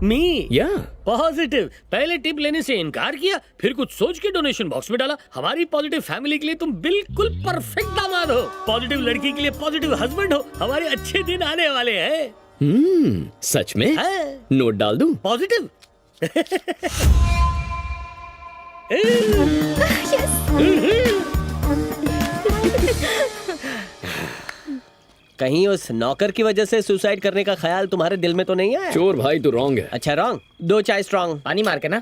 S6: मी
S5: या
S6: पॉजिटिव। पहले टिप लेने से इनकार किया, फिर कुछ सोच के डोनेशन बॉक्स में डाला। हमारी पॉजिटिव फैमिली के लिए तुम बिल्कुल परफेक्ट दामाद हो। पॉजिटिव लड़की के लिए पॉजिटिव हस्बैंड हो। हमारे अच्छे दिन आने वाले हैं।
S5: सच में? नोट डाल दूं?
S6: पॉजिटिव। कहीं उस नौकर की वजह से सुसाइड करने का ख्याल तुम्हारे दिल में तो नहीं है?
S5: चोर भाई तू रॉन्ग है।
S6: अच्छा रॉन्ग। 2 चाय स्ट्रॉन्ग पानी मार के ना।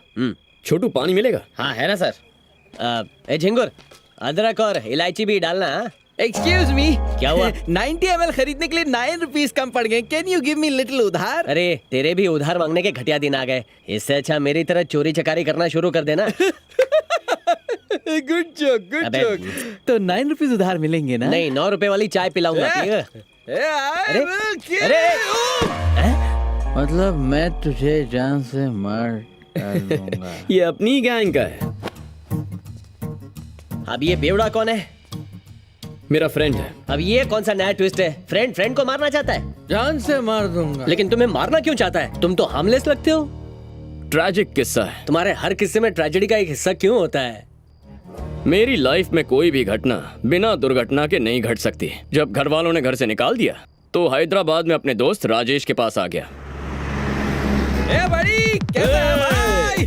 S5: छोटू पानी मिलेगा?
S6: हाँ है ना सर। ए झिंगुर, अदरक और इलायची भी डालना।
S8: एक्सक्यूज मी,
S6: क्या हुआ?
S8: 90 ml खरीदने के लिए 9 रुपीस कम पड़ गए। Can you give me little उधार?
S6: अरे तेरे भी उधार मांगने के घटिया दिन आ गए। इससे अच्छा मेरी तरह चोरी चकारी करना शुरू कर देना।
S8: गुड जोक, गुड
S6: अबे,
S8: जोक। तो 9 रुपीस उधार मिलेंगे ना?
S6: नहीं, 9 रुपए वाली चाय पिलाऊंगा।
S8: अरे
S14: मतलब मैं तुझे जान से मार डालूंगा।
S5: ये अपनी गैंग का है।
S6: अब ये बेवड़ा कौन है?
S5: मेरा फ्रेंड है।
S6: अब ये कौन सा नया ट्विस्ट है? फ्रेंड फ्रेंड को मारना चाहता है?
S14: जान से मार दूंगा।
S6: लेकिन तुम्हें मारना क्यों चाहता है? तुम तो हार्मलेस लगते हो।
S5: ट्रैजिक किस्सा है।
S6: तुम्हारे हर किस्से में ट्रेजेडी का एक हिस्सा क्यों होता है?
S5: मेरी लाइफ में कोई भी घटना बिना दुर्घटना के नहीं घट सकती। जब घर वालों ने घर से निकाल दिया तो हैदराबाद में अपने दोस्त राजेश के पास आ गया।
S8: ए भाई, कैसा है भाई?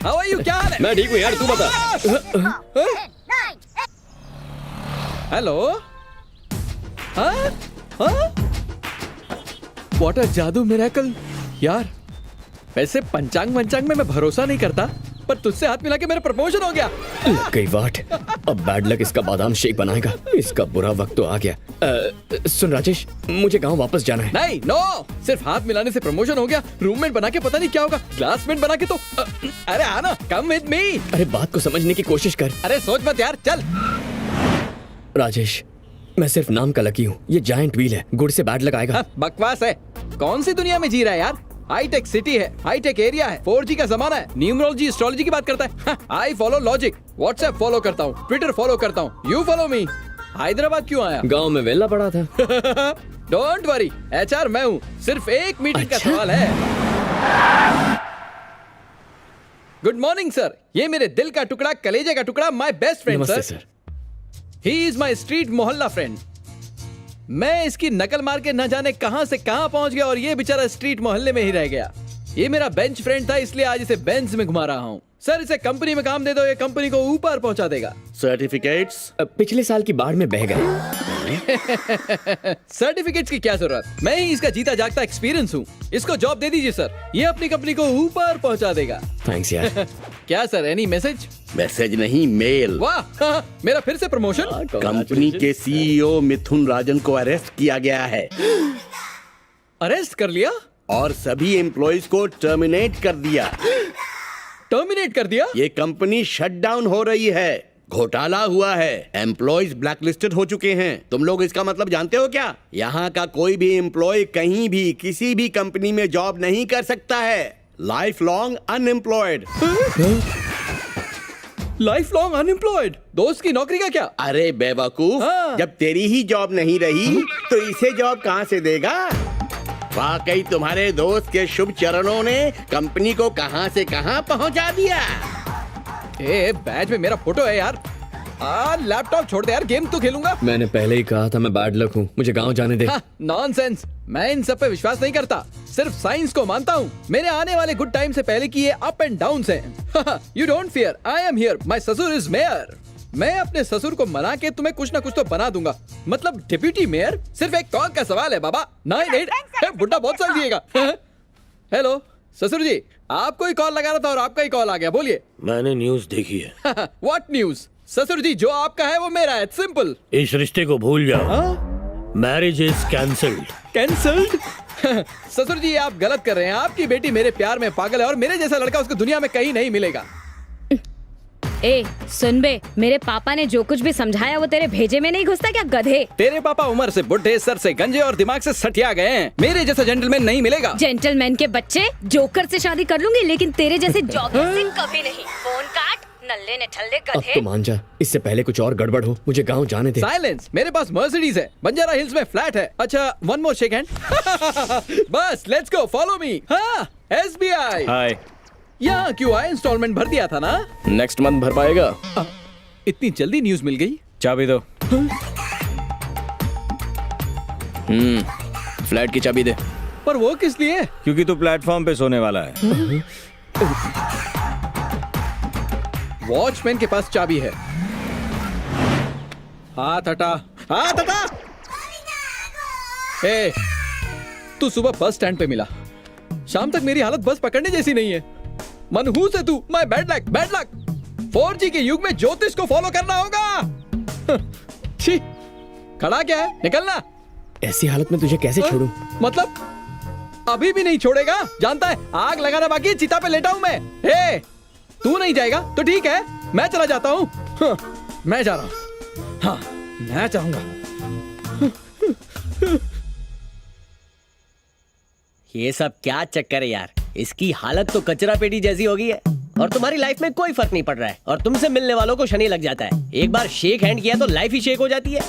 S8: How are you? क्या हाल है?
S5: मैं ठीक हूँ यार, तू बता।
S8: हेलो। व्हाट अ जादू मिरेकल यार। वैसे पंचांग में मैं भरोसा नहीं करता, पर तुझसे हाथ मिला के मेरा प्रमोशन हो गया।
S5: लग गई वाट। अब बैड लक इसका बादाम शेक बनाएगा। इसका बुरा वक्त तो आ गया। सुन राजेश, मुझे गांव वापस जाना है।
S8: नहीं, नो, सिर्फ हाथ मिलाने से प्रमोशन हो गया। रूममेट बना के पता नहीं क्या होगा, क्लासमेट बना के तो अरे आना, कम विद मी।
S5: अरे बात को समझने की कोशिश कर।
S8: अरे सोच मत यार, चल।
S5: राजेश, मैं सिर्फ नाम का लकी हूँ। ये जायंट व्हील है, गुड़ से बैड लक आएगा।
S8: बकवास है। कौन सी दुनिया में जी रहा है यार? हाईटेक सिटी है, हाईटेक एरिया है, 4G का जमाना है, न्यूमरोलॉजी एस्ट्रोलॉजी की बात करता है। I follow logic, WhatsApp follow करता हूँ, ट्विटर फॉलो करता हूँ, यू फॉलो मी। हैदराबाद क्यों आया?
S5: गांव में वेला पड़ा था।
S8: डोंट वरी, HR मैं हूँ, सिर्फ एक मीटिंग का सवाल है। गुड मॉर्निंग सर, ये मेरे दिल का टुकड़ा, कलेजे का टुकड़ा, my best friend sir. He is my street मोहल्ला फ्रेंड। मैं इसकी नकल मार के न जाने कहां से कहां पहुंच गया और ये बेचारा स्ट्रीट मोहल्ले में ही रह गया। ये मेरा बेंच फ्रेंड था, इसलिए आज इसे बेंच में घुमा रहा हूं। सर इसे कंपनी में काम दे दो, ये कंपनी को ऊपर पहुंचा देगा।
S10: सर्टिफिकेट्स
S5: पिछले साल की बाढ़ में बह गए।
S8: सर्टिफिकेट्स की क्या जरूरत, मैं ही इसका जीता जागता एक्सपीरियंस हूँ। इसको जॉब दे दीजिए सर, ये अपनी कंपनी को ऊपर पहुंचा देगा।
S5: थैंक्स यार।
S8: क्या सर, एनी मैसेज?
S10: मैसेज नहीं, मेल।
S8: वाह, मेरा फिर से प्रमोशन।
S10: कंपनी के CEO मिथुन राजन को अरेस्ट किया गया है।
S8: अरेस्ट कर लिया
S10: और सभी एम्प्लॉइज को टर्मिनेट कर दिया।
S8: टर्मिनेट कर दिया?
S10: ये कंपनी शट डाउन हो रही है, घोटाला हुआ है, एम्प्लॉइज ब्लैकलिस्टेड हो चुके हैं। तुम लोग इसका मतलब जानते हो क्या? यहाँ का कोई भी एम्प्लॉय कहीं भी किसी भी कंपनी में जॉब नहीं कर सकता है। Life long unemployed.
S8: Life long unemployed? दोस्त की नौकरी का क्या?
S10: अरे बेवकूफ, जब तेरी ही जॉब नहीं रही तो इसे जॉब कहाँ से देगा? वाकई तुम्हारे दोस्त के शुभ चरणों ने कंपनी को कहां से कहां पहुंचा दिया।
S8: बैज में मेरा फोटो है यार। लैपटॉप छोड़ दे यार, गेम तो खेलूंगा।
S5: मैंने पहले ही कहा था मैं बैड लक हूँ, मुझे गांव जाने दे।
S8: नॉनसेंस, मैं इन सब पे विश्वास नहीं करता, सिर्फ साइंस को मानता हूँ। मेरे आने वाले गुड टाइम से पहले की ये अप एंड डाउन हैं। You don't fear, I am here, my ससुर इज मेयर। मैं अपने ससुर को मना के तुम्हें कुछ ना कुछ तो बना दूंगा, मतलब डिप्यूटी मेयर। सिर्फ एक कॉल का सवाल है बाबा। 98 बुड्ढा बहुत साल दिएगा। हेलो ससुर जी, आपको ही कॉल लगा रहा था और आपका ही कॉल आ गया, बोलिए।
S15: मैंने न्यूज देखी है।
S8: What news? ससुर जी, जो आपका है वो मेरा है, सिंपल।
S15: इस रिश्ते को भूल जाओ। Marriage is cancelled.
S8: कैंसल्ड? ससुर जी आप गलत कर रहे हैं। आपकी बेटी मेरे प्यार में पागल है और मेरे जैसा लड़का उसको दुनिया में कहीं नहीं मिलेगा।
S16: ए सुन बे, मेरे पापा ने जो कुछ भी समझाया वो तेरे भेजे में नहीं घुसता क्या, गधे?
S8: तेरे पापा उम्र से बुढ़े, सर से गंजे और दिमाग से सटिया गए हैं। मेरे जैसा जेंटलमैन नहीं मिलेगा।
S16: जेंटलमैन के बच्चे, जोकर से शादी कर लूंगी लेकिन तेरे जैसे जॉकर से कभी नहीं। फोन काट, नल्ले ने ठल्ले
S5: अब
S16: गधे।
S5: तो मान जा, इससे पहले कुछ और गड़बड़ हो, मुझे गांव जाने दे।
S8: साइलेंस, मेरे पास मर्सिडीज है, बंजारा हिल्स में फ्लैट है। अच्छा, वन मोर शेक हैंड। बस लेट्स गो, फॉलो मी। हाँ, SBI।
S5: हाय।
S8: यहाँ क्यों आए? इंस्टॉलमेंट भर दिया था ना?
S5: नेक्स्ट मंथ भर पाएगा।
S8: इतनी जल्दी न्यूज मिल गई?
S5: चाबी दो। फ्लैट की चाबी दे।
S8: पर वो किस लिए?
S11: क्योंकि तू प्लेटफॉर्म पे सोने वाला है।
S8: वॉचमैन के पास चाबी है। हाथ हटा, हाथ हटा। ए, तू सुबह बस स्टैंड पे मिला, शाम तक मेरी हालत बस पकड़ने जैसी नहीं है। मनहूस है तू, my bad luck, bad luck. 4G के युग में ज्योतिष को फॉलो करना होगा। छी, खड़ा क्या है, निकलना।
S5: ऐसी हालत में तुझे कैसे छोड़ूं?
S8: मतलब अभी भी नहीं छोड़ेगा? जानता है आग लगाना बाकी, चिता पे लेटा हूं मैं। हे, तू नहीं जाएगा तो ठीक है, मैं चला जाता हूँ। मैं जा रहा हूँ। हाँ, मैं चाहूंगा।
S6: ये सब क्या चक्कर है यार? इसकी हालत तो कचरा पेटी जैसी हो गई है और तुम्हारी लाइफ में कोई फर्क नहीं पड़ रहा है और तुमसे मिलने वालों को शनि लग जाता है। एक बार शेक हैंड किया तो लाइफ ही शेक हो जाती है।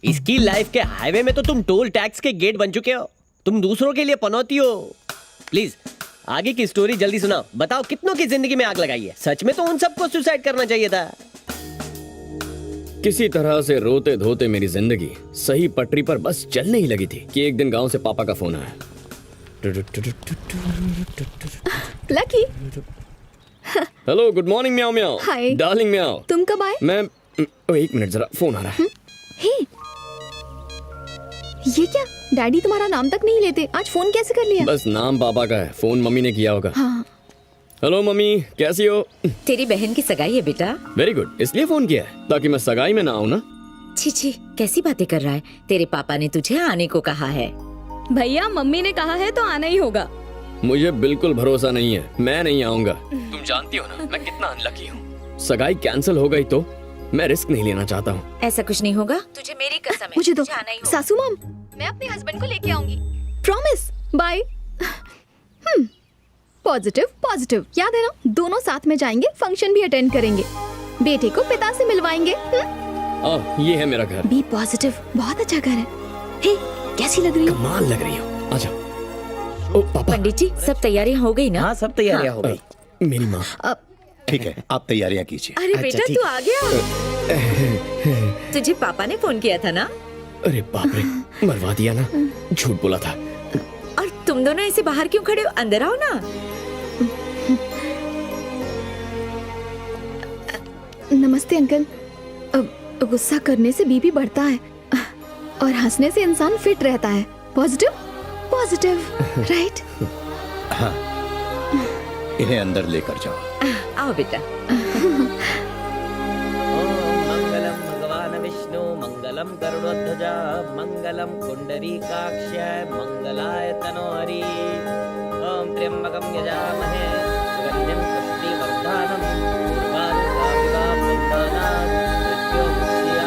S6: इसकी लाइफ के हाईवे में तो तुम टोल टैक्स के गेट बन चुके हो। तुम दूसरों के लिए पनौती हो। प्लीज आगे की स्टोरी जल्दी सुनाओ। बताओ कितनों की जिंदगी में आग लगाई है? सच में तो उन सबको सुसाइड करना चाहिए था।
S5: किसी तरह से रोते धोते मेरी जिंदगी सही पटरी पर बस चलने ही लगी थी कि एक दिन गांव से पापा का फोन आया।
S12: लकी।
S5: हेलो, गुड मॉर्निंग म्याओ म्याओ।
S12: हाय
S5: डार्लिंग म्याओ।
S12: तुम कब आए?
S5: मैं एक मिनट, जरा फोन आ रहा है।
S12: हे, ये क्या? डैडी तुम्हारा नाम तक नहीं लेते, आज फोन कैसे कर लिया?
S5: बस नाम पापा का है, फोन मम्मी ने किया होगा।
S12: हाँ।
S5: हेलो मम्मी, कैसी हो?
S16: तेरी बहन की सगाई है बेटा।
S5: वेरी गुड, इसलिए फोन किया है ताकि मैं सगाई में ना आऊँ ना।
S16: छी छी, कैसी बातें कर रहा है। तेरे पापा ने तुझे आने को कहा है।
S12: भैया मम्मी ने कहा है तो आना ही होगा।
S5: मुझे बिल्कुल भरोसा नहीं है, मैं नहीं आऊंगा। तुम जानती हो ना मैं कितना अनलकी हूँ। सगाई कैंसिल हो गई तो मैं रिस्क नहीं लेना चाहता हूँ।
S16: ऐसा कुछ नहीं होगा, तुझे मेरी कसम है।
S12: मुझे दो।
S16: तुझे आना ही होगा।
S12: सासू माम, मैं अपने हस्बैंड को लेके आऊंगी। प्रॉमिस। बाय। पॉजिटिव पॉजिटिव, याद है ना, दोनों साथ में जाएंगे, फंक्शन भी अटेंड करेंगे, बेटे को पिता से मिलवाएंगे।
S5: ये है मेरा घर।
S12: बी पॉजिटिव, बहुत अच्छा घर है। हे, कैसी लग रही हो?
S5: कमाल लग रही हो। आजा। ओ पापा।
S16: पंडित जी, सब तैयारियां हो गई ना?
S13: हाँ, सब तैयारियां हो गई।
S5: मेरी माँ।
S9: ठीक है, आप तैयारियां कीजिए।
S16: अरे बेटा तू आ गया। तुझे पापा ने फोन किया था ना?
S5: अरे बाप रे, मरवा दिया ना, झूठ बोला था।
S16: और तुम दोनों ऐसे बाहर क्यों खड़े हो? अंदर आओ ना।
S12: नमस्ते अंकल। गुस्सा करने से बीपी बढ़ता है और हंसने से इंसान फिट रहता है। Positive positive, right?
S9: हाँ, इन्हें अंदर लेकर जाओ।
S16: आओ बेटा।
S6: मंगलम भगवान विष्णु, मंगलम गरुड़ध्वजा, मंगलम कुंडरीकाक्षाय, मंगलाय तनोहरि। ओम त्र्यंबकम यजामहे सुगंधिं पुष्टिवर्धनम्, उर्वारुकमिव बन्धनात् मृत्युमुच्यमामृतात्।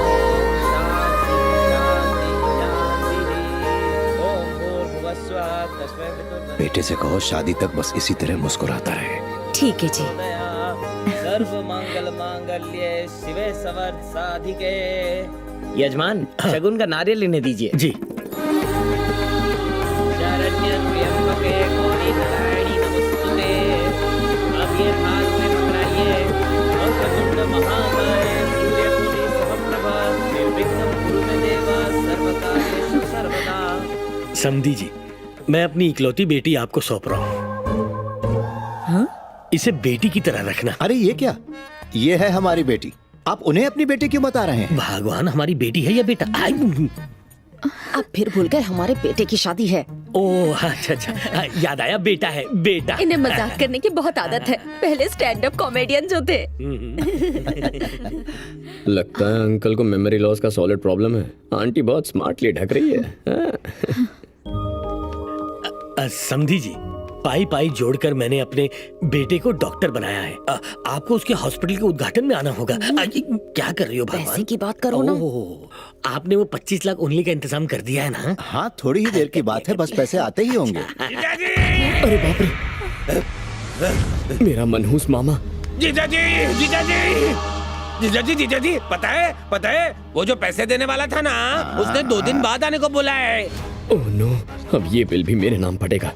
S6: ओम शांति शांति शांति। ओम भूर्भुवस्सुः तस्मै वितुर्वरेण्यं।
S9: बेटे से कहो शादी तक बस इसी तरह मुस्कुराता रहे।
S16: ठीक है जी।
S6: सर्व मंगल मांगल्ये शिवे सर्वार्थ साधिके। यजमान, शगुन का नारियल लेने दीजिए।
S15: जी।
S6: शरण्य त्र्यंबके गौरी नारायणी नमस्तुते। अब ये थाल में पकड़ाइए। वक्रतुंड महाकाय सूर्यकोटि समप्रभा निर्विघ्नं कुरु मे देव सर्वकार्येषु सर्वदा।
S15: समधी जी, मैं अपनी इकलौती बेटी आपको सौंप रहा हूँ। इसे बेटी की तरह रखना।
S9: अरे ये क्या, ये है हमारी बेटी, आप उन्हें अपनी बेटी क्यों बता रहे हैं?
S15: भगवान, हमारी बेटी है या बेटा?
S16: अब फिर भूल गए, हमारे बेटे की शादी है।
S15: ओह अच्छा अच्छा, याद आया, बेटा है, बेटा।
S16: इन्हें मजाक करने की बहुत आदत है, पहले स्टैंड अप कॉमेडियन जो थे।
S5: लगता है अंकल को मेमोरी लॉस का सॉलिड प्रॉब्लम है। आंटी बहुत स्मार्टली ढक रही है।
S15: समधी जी, पाई पाई जोड़कर मैंने अपने बेटे को डॉक्टर बनाया है। आपको उसके हॉस्पिटल के उद्घाटन में आना होगा। क्या कर रही हो भगवान?
S16: पैसे की बात करो ना।
S15: आपने वो 25 लाख उंगली का इंतजाम कर दिया है ना?
S9: हाँ, थोड़ी ही देर की बात है, बस पैसे आते ही होंगे।
S5: अरे बाप रे, मेरा मनहूस मामा।
S4: जीजा जी, जीजा जी, जीजा जी, जीजा जी, पता है वो जो पैसे देने वाला था ना, उसने 2 दिन बाद आने को बोला है।
S5: ओह नो, अब ये बिल भी मेरे नाम पड़ेगा।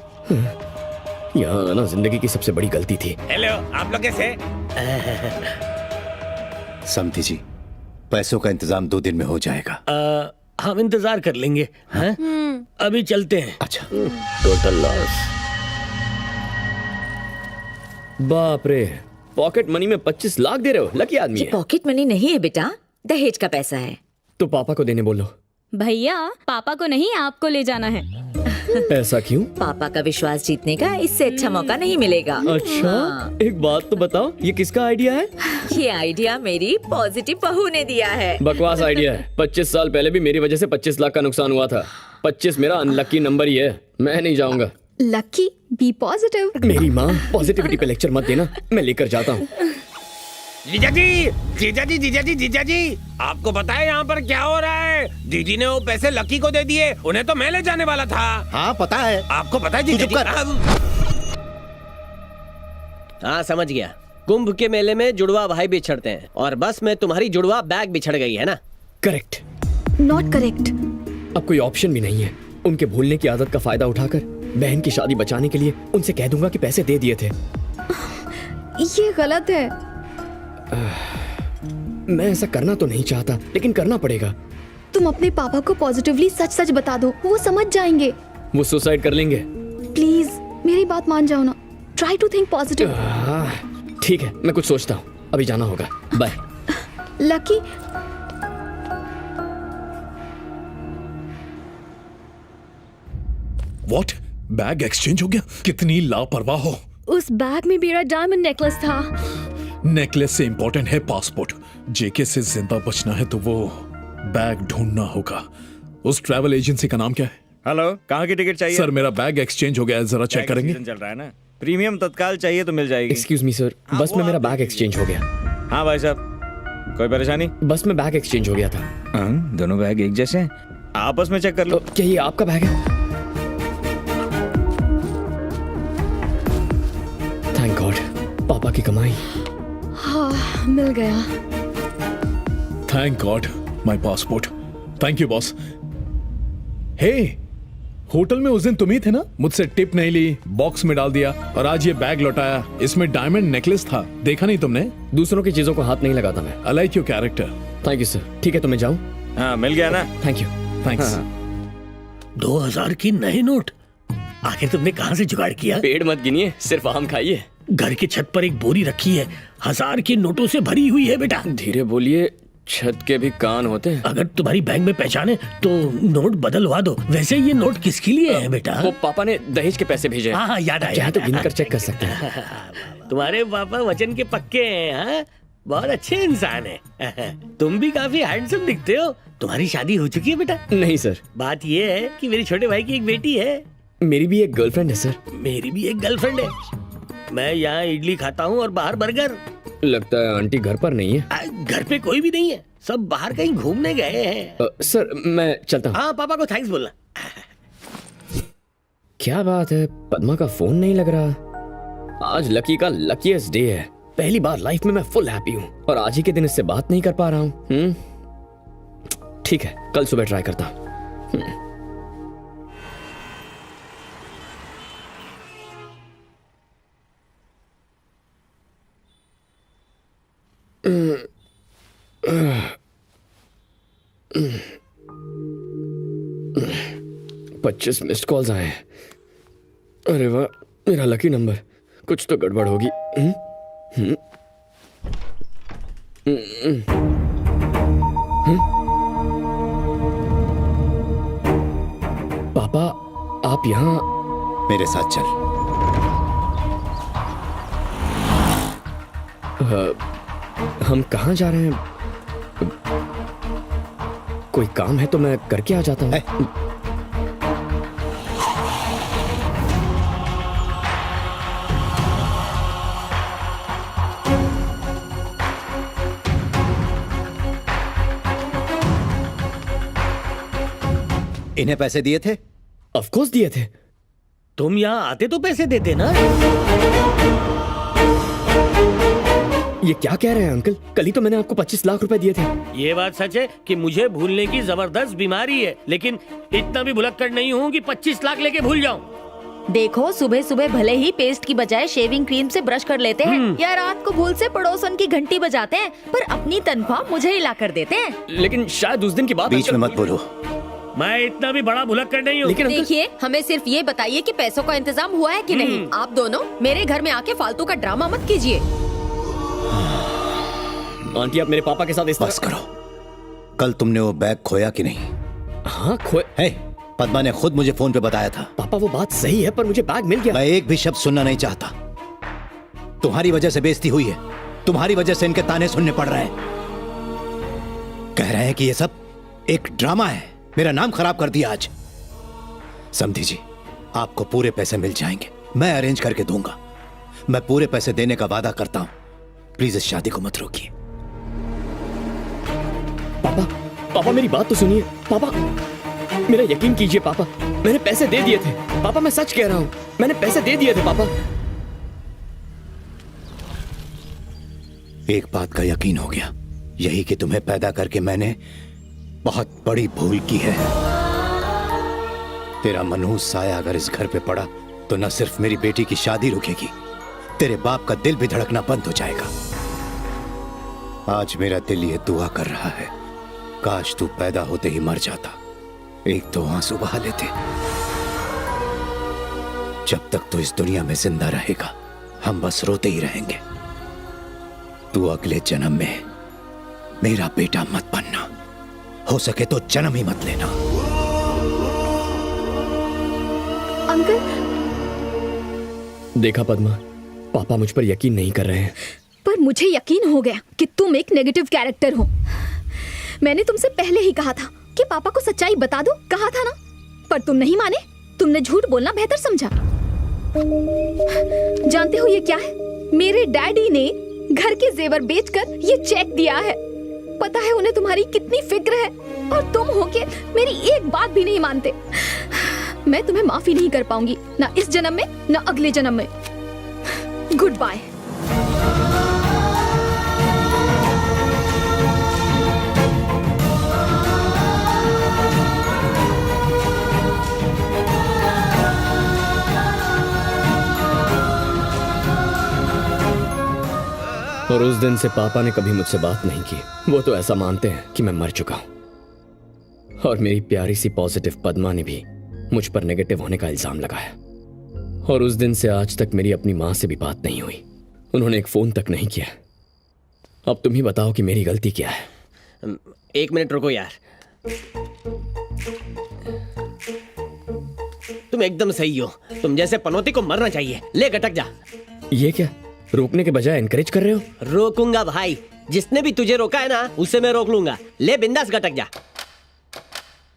S5: यहाँ आना जिंदगी की सबसे बड़ी गलती थी।
S4: हेलो, आप लोग कैसे?
S9: समधी जी, पैसों का इंतजाम 2 दिन में हो जाएगा।
S15: हम इंतजार कर लेंगे। हैं? अभी चलते हैं।
S9: अच्छा।
S5: Total loss. बाप रे, पॉकेट मनी में 25 लाख दे रहे हो? लकी आदमी है।
S16: पॉकेट मनी नहीं है बेटा, दहेज का पैसा है।
S5: तो पापा को देने बोलो।
S12: भैया, पापा को नहीं, आपको ले जाना है।
S5: ऐसा क्यों?
S16: पापा का विश्वास जीतने का इससे अच्छा मौका नहीं मिलेगा।
S5: अच्छा, एक बात तो बताओ, ये किसका आइडिया है?
S16: ये आइडिया मेरी पॉजिटिव बहू ने दिया है।
S5: बकवास आइडिया है। 25 साल पहले भी मेरी वजह से 25 लाख का नुकसान हुआ था। 25 मेरा अनलकी नंबर ही है, मैं नहीं जाऊंगा।
S12: Lucky, be positive.
S5: मेरी माँ, पॉजिटिविटी पे लेक्चर मत देना, मैं लेकर जाता हूँ।
S4: जीजा जी, जीजा जी, जीजा जी, जीजा जी, आपको पता है यहाँ पर क्या हो रहा है? दीदी ने वो पैसे लकी को दे दिए, उन्हें तो मैं ले जाने वाला था।
S9: हाँ पता है।
S4: आपको पता है जीजा जी?
S6: हाँ, समझ गया। कुंभ के मेले में जुड़वा भाई बिछड़ते हैं और बस में तुम्हारी जुड़वा बैग बिछड़ गई है ना?
S5: करेक्ट।
S12: Not correct.
S5: अब कोई ऑप्शन भी नहीं है। उनके भूलने की आदत का फायदा उठाकर बहन की शादी बचाने के लिए उनसे कह दूंगा कि पैसे दे दिए थे।
S12: ये गलत है।
S5: मैं ऐसा करना तो नहीं चाहता, लेकिन करना पड़ेगा।
S12: तुम अपने पापा को पॉजिटिवली सच सच बता दो, वो समझ जाएंगे।
S5: वो सुसाइड कर लेंगे।
S12: प्लीज मेरी बात मान जाओ ना। Try to think positive.
S5: ठीक है, मैं कुछ सोचता हूँ, अभी जाना होगा। Bye.
S12: Lucky,
S3: what? Bag exchange हो गया? कितनी लापरवाह हो।
S16: उस बैग में मेरा डायमंड नेकलेस था।
S3: नेकलेस से इंपॉर्टेंट है पासपोर्ट। जेके से जिंदा बचना है तो वो बैग ढूंढना होगा। उस ट्रैवल एजेंसी का नाम क्या है?
S11: हेलो, कहाँ की टिकट चाहिए?
S3: सर मेरा बैग एक्सचेंज हो गया है, जरा चेक करेंगे?
S11: सीजन चल रहा है ना, प्रीमियम तत्काल चाहिए तो मिल जाएगी।
S5: एक्सक्यूज मी सर, बस में मेरा बैग एक्सचेंज हो गया।
S11: हाँ भाई साहब, कोई परेशानी?
S5: बस में बैग एक्सचेंज हो गया था।
S11: दोनों बैग एक जैसे हैं, आपस में चेक कर लो।
S5: क्या ये आपका बैग है? थैंक गॉड, पापा की कमाई।
S16: हाँ, मिल गया।
S3: Thank God, my passport. Thank you boss. Hey, hotel में उस दिन तुम ही थे ना? मुझसे टिप नहीं ली, बॉक्स में डाल दिया और आज ये बैग लौटाया। इसमें डायमंड नेकलेस था, देखा नहीं तुमने?
S5: दूसरों की चीजों को हाथ नहीं लगाता मैं।
S3: I like your character.
S5: Thank you sir. ठीक है तो मैं जाऊं?
S11: हाँ, मिल गया ना?
S5: Thank you.
S3: थैंक्स।
S15: 2000 की नए नोट आखिर तुमने कहाँ से जुगाड़ किया?
S5: पेड़ मत गिनिए, सिर्फ आम खाइए।
S15: घर की छत पर एक बोरी रखी है, 1000 के नोटों से भरी हुई है बेटा।
S5: धीरे बोलिए, छत के भी कान होते हैं।
S15: अगर तुम्हारी बैंक में पहचान है तो नोट बदलवा दो। वैसे ये नोट किसके लिए है बेटा?
S5: वो पापा ने दहेज के पैसे भेजे।
S15: हाँ, याद आया।
S5: चाहे तो गिनकर चेक कर सकते हैं।
S15: तुम्हारे पापा वचन के पक्के हैं। हाँ? बहुत अच्छे इंसान है। तुम भी काफी हैंडसम दिखते हो। तुम्हारी शादी हो चुकी है बेटा?
S5: नहीं सर।
S15: बात ये है कि मेरे छोटे भाई की एक बेटी है।
S5: मेरी भी एक गर्लफ्रेंड है सर।
S15: मेरी भी एक गर्लफ्रेंड है। मैं यहाँ इडली खाता हूँ और बाहर बर्गर।
S5: लगता है आंटी घर पर नहीं है।
S15: घर पे कोई भी नहीं है, सब बाहर कहीं घूमने गए हैं।
S5: सर मैं चलता हूँ।
S15: हाँ, पापा को थैंक्स बोलना।
S5: क्या बात है, पद्मा का फोन नहीं लग रहा। आज लकी का लकीएस्ट डे है। पहली बार लाइफ में मैं फुल हैप्पी हूँ और आज ही के दिन इससे बात नहीं कर पा रहा हूँ। ठीक है, कल सुबह ट्राई करता हूँ। पच्चीस मिस्ड कॉल्स आए हैं। अरे वाह, मेरा लकी नंबर। कुछ तो गड़बड़ होगी। पापा, आप यहाँ?
S9: मेरे साथ चल।
S5: हम कहाँ जा रहे हैं? कोई काम है तो मैं करके आ जाता हूँ।
S9: इन्हें पैसे दिए थे?
S5: ऑफ कोर्स दिए थे।
S15: तुम यहाँ आते तो पैसे देते ना।
S5: ये क्या कह रहे हैं अंकल? कल ही तो मैंने आपको 25 लाख रुपए दिए थे।
S15: ये बात सच है कि मुझे भूलने की जबरदस्त बीमारी है, लेकिन इतना भी भुलक्कड़ नहीं हूँ कि 25 लाख लेके भूल जाऊँ।
S16: देखो, सुबह सुबह भले ही पेस्ट की बजाय शेविंग क्रीम से ब्रश कर लेते हैं या रात को भूल से पड़ोसन की घंटी बजाते हैं, पर अपनी तनख्वाह मुझे ही ला कर देते हैं।
S5: लेकिन शायद उस दिन की बात
S9: बीच में मत बोलो।
S15: मैं इतना भी बड़ा भुलक्कड़ नहीं हूँ।
S5: लेकिन
S16: देखिए, हमें सिर्फ ये बताइए कि पैसों का इंतजाम हुआ है कि नहीं। आप दोनों मेरे घर में आके फालतू का ड्रामा मत कीजिए।
S5: आंटी, आप मेरे पापा के साथ इस
S9: बस करो। कल तुमने वो बैग खोया कि नहीं?
S5: हाँ, खोया है।
S9: पद्मा ने खुद मुझे फोन पे बताया था।
S5: पापा, वो बात सही है, पर मुझे बैग मिल गया।
S9: मैं एक भी शब्द सुनना नहीं चाहता। तुम्हारी वजह से बेइज्जती हुई है, तुम्हारी वजह से इनके ताने सुनने पड़ रहे हैं। कह रहे हैं कि ये सब एक ड्रामा है, मेरा नाम खराब कर दिया आज। समझी जी, आपको पूरे पैसे मिल जाएंगे, मैं अरेंज करके दूंगा। मैं पूरे पैसे देने का वादा करता हूं। प्लीज इस शादी को मत रोकिए।
S5: पापा, पापा मेरी बात तो सुनिए। पापा, मेरा यकीन कीजिए पापा, मैंने पैसे दे दिए थे। पापा, मैं सच कह रहा हूँ, मैंने पैसे दे दिए थे पापा।
S9: एक बात का यकीन हो गया, यही कि तुम्हें पैदा करके मैंने बहुत बड़ी भूल की है। तेरा मनहूस साया अगर इस घर पे पड़ा तो न सिर्फ मेरी बेटी की शादी रुकेगी, तेरे बाप का दिल भी धड़कना बंद हो जाएगा। आज मेरा दिल ये दुआ कर रहा है, काश तू पैदा होते ही मर जाता, एक दो आंसू बहा लेते। जब तक तू इस दुनिया में जिंदा रहेगा हम बस रोते ही रहेंगे। तू अगले जन्म में मेरा बेटा मत बनना, हो सके तो जन्म ही मत लेना।
S12: अंकल,
S5: देखा पद्मा, पापा मुझ पर यकीन नहीं कर रहे हैं।
S12: पर मुझे यकीन हो गया कि तुम एक नेगेटिव कैरेक्टर हो। मैंने तुमसे पहले ही कहा था कि पापा को सच्चाई बता दो, कहा था ना, पर तुम नहीं माने। तुमने झूठ बोलना बेहतर समझा। जानते हो ये क्या है? मेरे डैडी ने घर के जेवर बेचकर ये चेक दिया है। पता है उन्हें तुम्हारी कितनी फिक्र है, और तुम हो के मेरी एक बात भी नहीं मानते। मैं तुम्हें माफी नहीं कर पाऊंगी, ना इस जन्म में ना अगले जन्म में। Goodbye.
S5: और उस दिन से पापा ने कभी मुझसे बात नहीं की। वो तो ऐसा मानते हैं कि मैं मर चुका हूं। और मेरी प्यारी सी पॉजिटिव पद्मा ने भी मुझ पर नेगेटिव होने का इल्जाम लगाया। और उस दिन से आज तक मेरी अपनी मां से भी बात नहीं हुई। उन्होंने एक फोन तक नहीं किया। अब तुम ही बताओ कि मेरी गलती क्या है।
S6: एक मिनट रुको यार, तुम एकदम सही हो। तुम जैसे पनौती को मरना चाहिए। ले गटक जा।
S5: ये क्या, रोकने के बजाय एनकरेज कर रहे हो?
S6: रोकूंगा भाई, जिसने भी तुझे रोका है ना उसे मैं रोक लूंगा। ले बिंदास गटक जा।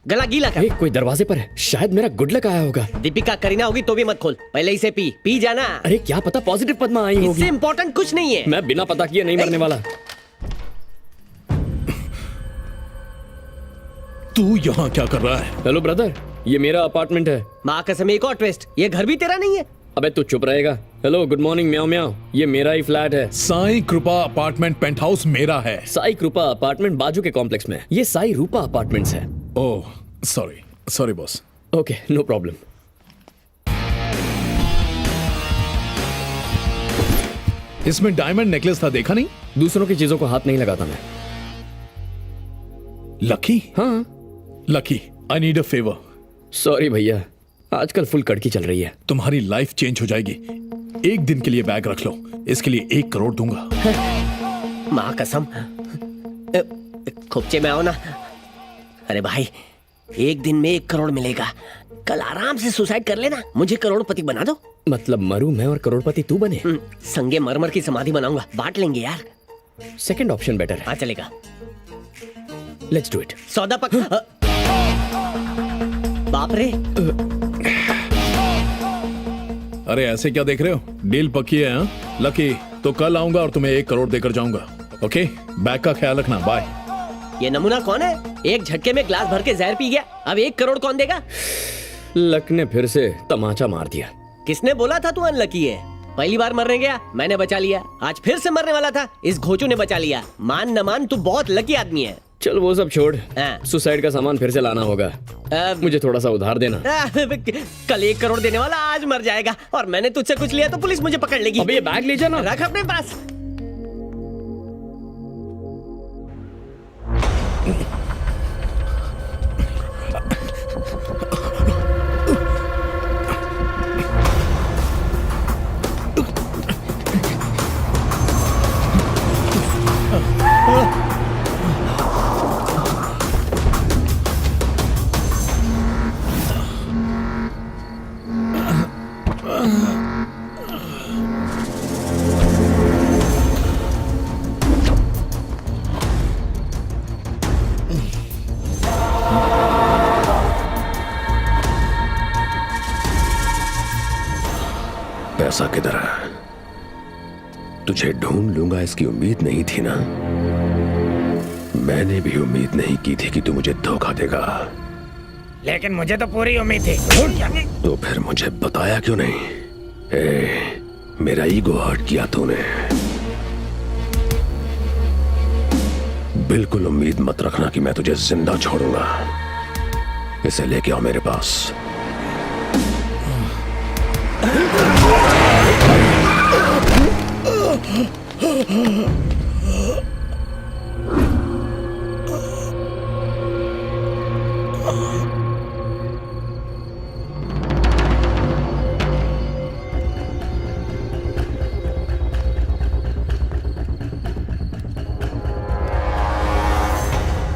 S6: गला गीला कर।
S5: कोई दरवाजे पर है, शायद मेरा गुड लक आया होगा।
S6: दीपिका करीना होगी तो भी मत खोल, पहले इसे पी जाना।
S5: अरे क्या पता पॉजिटिव पद्मा आई होगी।
S6: इससे इम्पोर्टेंट कुछ नहीं है।
S5: मैं बिना पता किए नहीं मरने वाला।
S3: तू यहाँ क्या कर रहा है?
S5: हेलो ब्रदर, ये मेरा अपार्टमेंट है।
S6: माँ कसम एक और ट्विस्ट, ये घर भी तेरा नहीं है।
S5: अबे तू चुप रहेगा। हेलो गुड मॉर्निंग म्याओ म्याओ, ये मेरा ही फ्लैट है।
S3: साई कृपा अपार्टमेंट पेंट हाउस मेरा है।
S5: साई कृपा अपार्टमेंट बाजू के कॉम्प्लेक्स में। ये साई रूपा अपार्टमेंट्स है।
S3: Oh sorry boss.
S5: Okay no problem.
S3: इसमें डायमंड नेकलेस था, देखा नहीं?
S5: दूसरों की चीजों को हाथ नहीं लगाता मैं।
S3: लकी?
S5: हाँ
S3: lucky, I need a favour.
S5: Sorry भैया, आजकल फुल कड़की चल रही है।
S3: तुम्हारी लाइफ चेंज हो जाएगी। एक दिन के लिए बैग रख लो, इसके लिए 1 करोड़ दूंगा।
S6: माँ कसम, खुपचे में आओ ना। अरे भाई, एक दिन में 1 करोड़ मिलेगा। कल आराम से सुसाइड कर लेना, मुझे करोड़पति बना दो।
S5: मतलब मरूं मैं और करोड़पति तू बने?
S6: संगे मरमर की समाधि बनाऊंगा, बांट लेंगे यार।
S5: सेकंड ऑप्शन बेटर है।
S6: हाँ चलेगा।
S5: Let's do it.
S6: सौदा पक्का। बाप रे।
S3: अरे ऐसे क्या देख रहे हो? डील पक्की है। हाँ लकी, तो कल आऊंगा और तुम्हें 1 करोड़ देकर जाऊंगा। ओके, बैग का ख्याल रखना। बाय।
S6: ये नमूना कौन है? एक झटके में ग्लास भर के जहर पी गया। अब 1 करोड़ कौन देगा?
S5: लक ने फिर से तमाचा मार दिया।
S6: किसने बोला था तू अनलकी है? पहली बार मरने गया, मैंने बचा लिया। आज फिर से मरने वाला था, इस घोचू ने बचा लिया। मान न मान, तू बहुत लकी आदमी है।
S5: चल वो सब छोड़, सुसाइड का सामान फिर से लाना होगा। मुझे थोड़ा सा उधार देना।
S6: कल 1 करोड़ देने वाला आज मर जाएगा, और मैंने तुझसे कुछ लिया तो पुलिस मुझे पकड़ लेगी।
S5: अबे ये बैग ले जाना।
S6: रख अपने पास।
S2: पैसा किधर है? तुझे ढूंढ लूंगा इसकी उम्मीद नहीं थी ना। मैंने भी उम्मीद नहीं की थी कि तू मुझे धोखा देगा,
S4: लेकिन मुझे तो पूरी उम्मीद थी।
S2: तो फिर मुझे बताया क्यों नहीं? मेरा ईगो हर्ट किया तूने। बिल्कुल उम्मीद मत रखना कि मैं तुझे जिंदा छोड़ूंगा। इसे लेके आओ मेरे पास।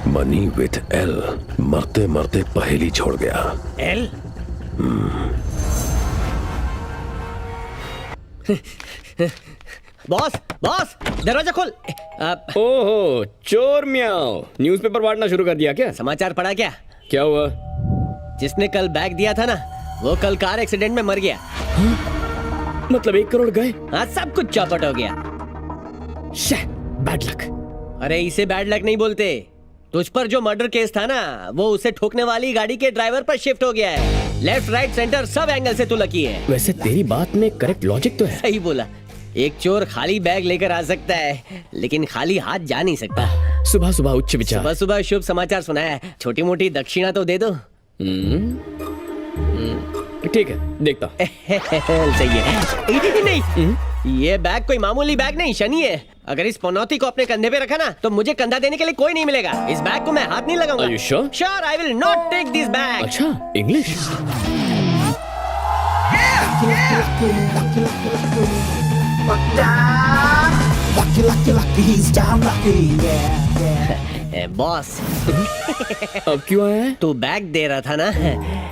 S2: मनी विथ एल मरते मरते पहेली छोड़ गया।
S4: एल?
S6: बॉस बॉस दरवाजा खोल।
S5: ओहो चोर म्याओ, न्यूज़पेपर बांटना शुरू कर दिया क्या?
S6: समाचार पढ़ा क्या?
S5: क्या हुआ?
S6: जिसने कल बैग दिया था ना, वो कल कार एक्सीडेंट में मर गया।
S5: मतलब 1 करोड़ गए?
S6: हाँ, सब कुछ चौपट हो गया।
S5: Bad luck.
S6: अरे इसे बैड लक नहीं बोलते, तुझ पर जो मर्डर केस था ना, वो उसे ठोकने वाली गाड़ी के ड्राइवर पर शिफ्ट हो गया है। लेफ्ट राइट सेंटर सब एंगल से तू लकी है।
S5: वैसे तेरी बात में करेक्ट लॉजिक तो है।
S6: सही बोला। एक चोर खाली बैग लेकर आ सकता है, लेकिन खाली हाथ जा नहीं सकता।
S5: सुबह सुबह उच्च विचार।
S6: सुबह सुबह शुभ समाचार सुनाया, छोटी मोटी दक्षिणा तो दे दो।
S5: ठीक है, देखता।
S6: सही है। नहीं, ये बैग कोई मामूली बैग नहीं, शनि है। अगर इस पनौती को अपने कंधे पे रखा ना, तो मुझे कंधा देने के लिए कोई नहीं मिलेगा। इस बैग को मैं हाथ नहीं लगाऊंगा।
S5: Are you sure?
S6: Sure, I will not take this bag.
S5: अच्छा, इंग्लिश।
S6: बॉस
S5: अब क्यों आया है?
S6: तू बैग दे रहा था ना,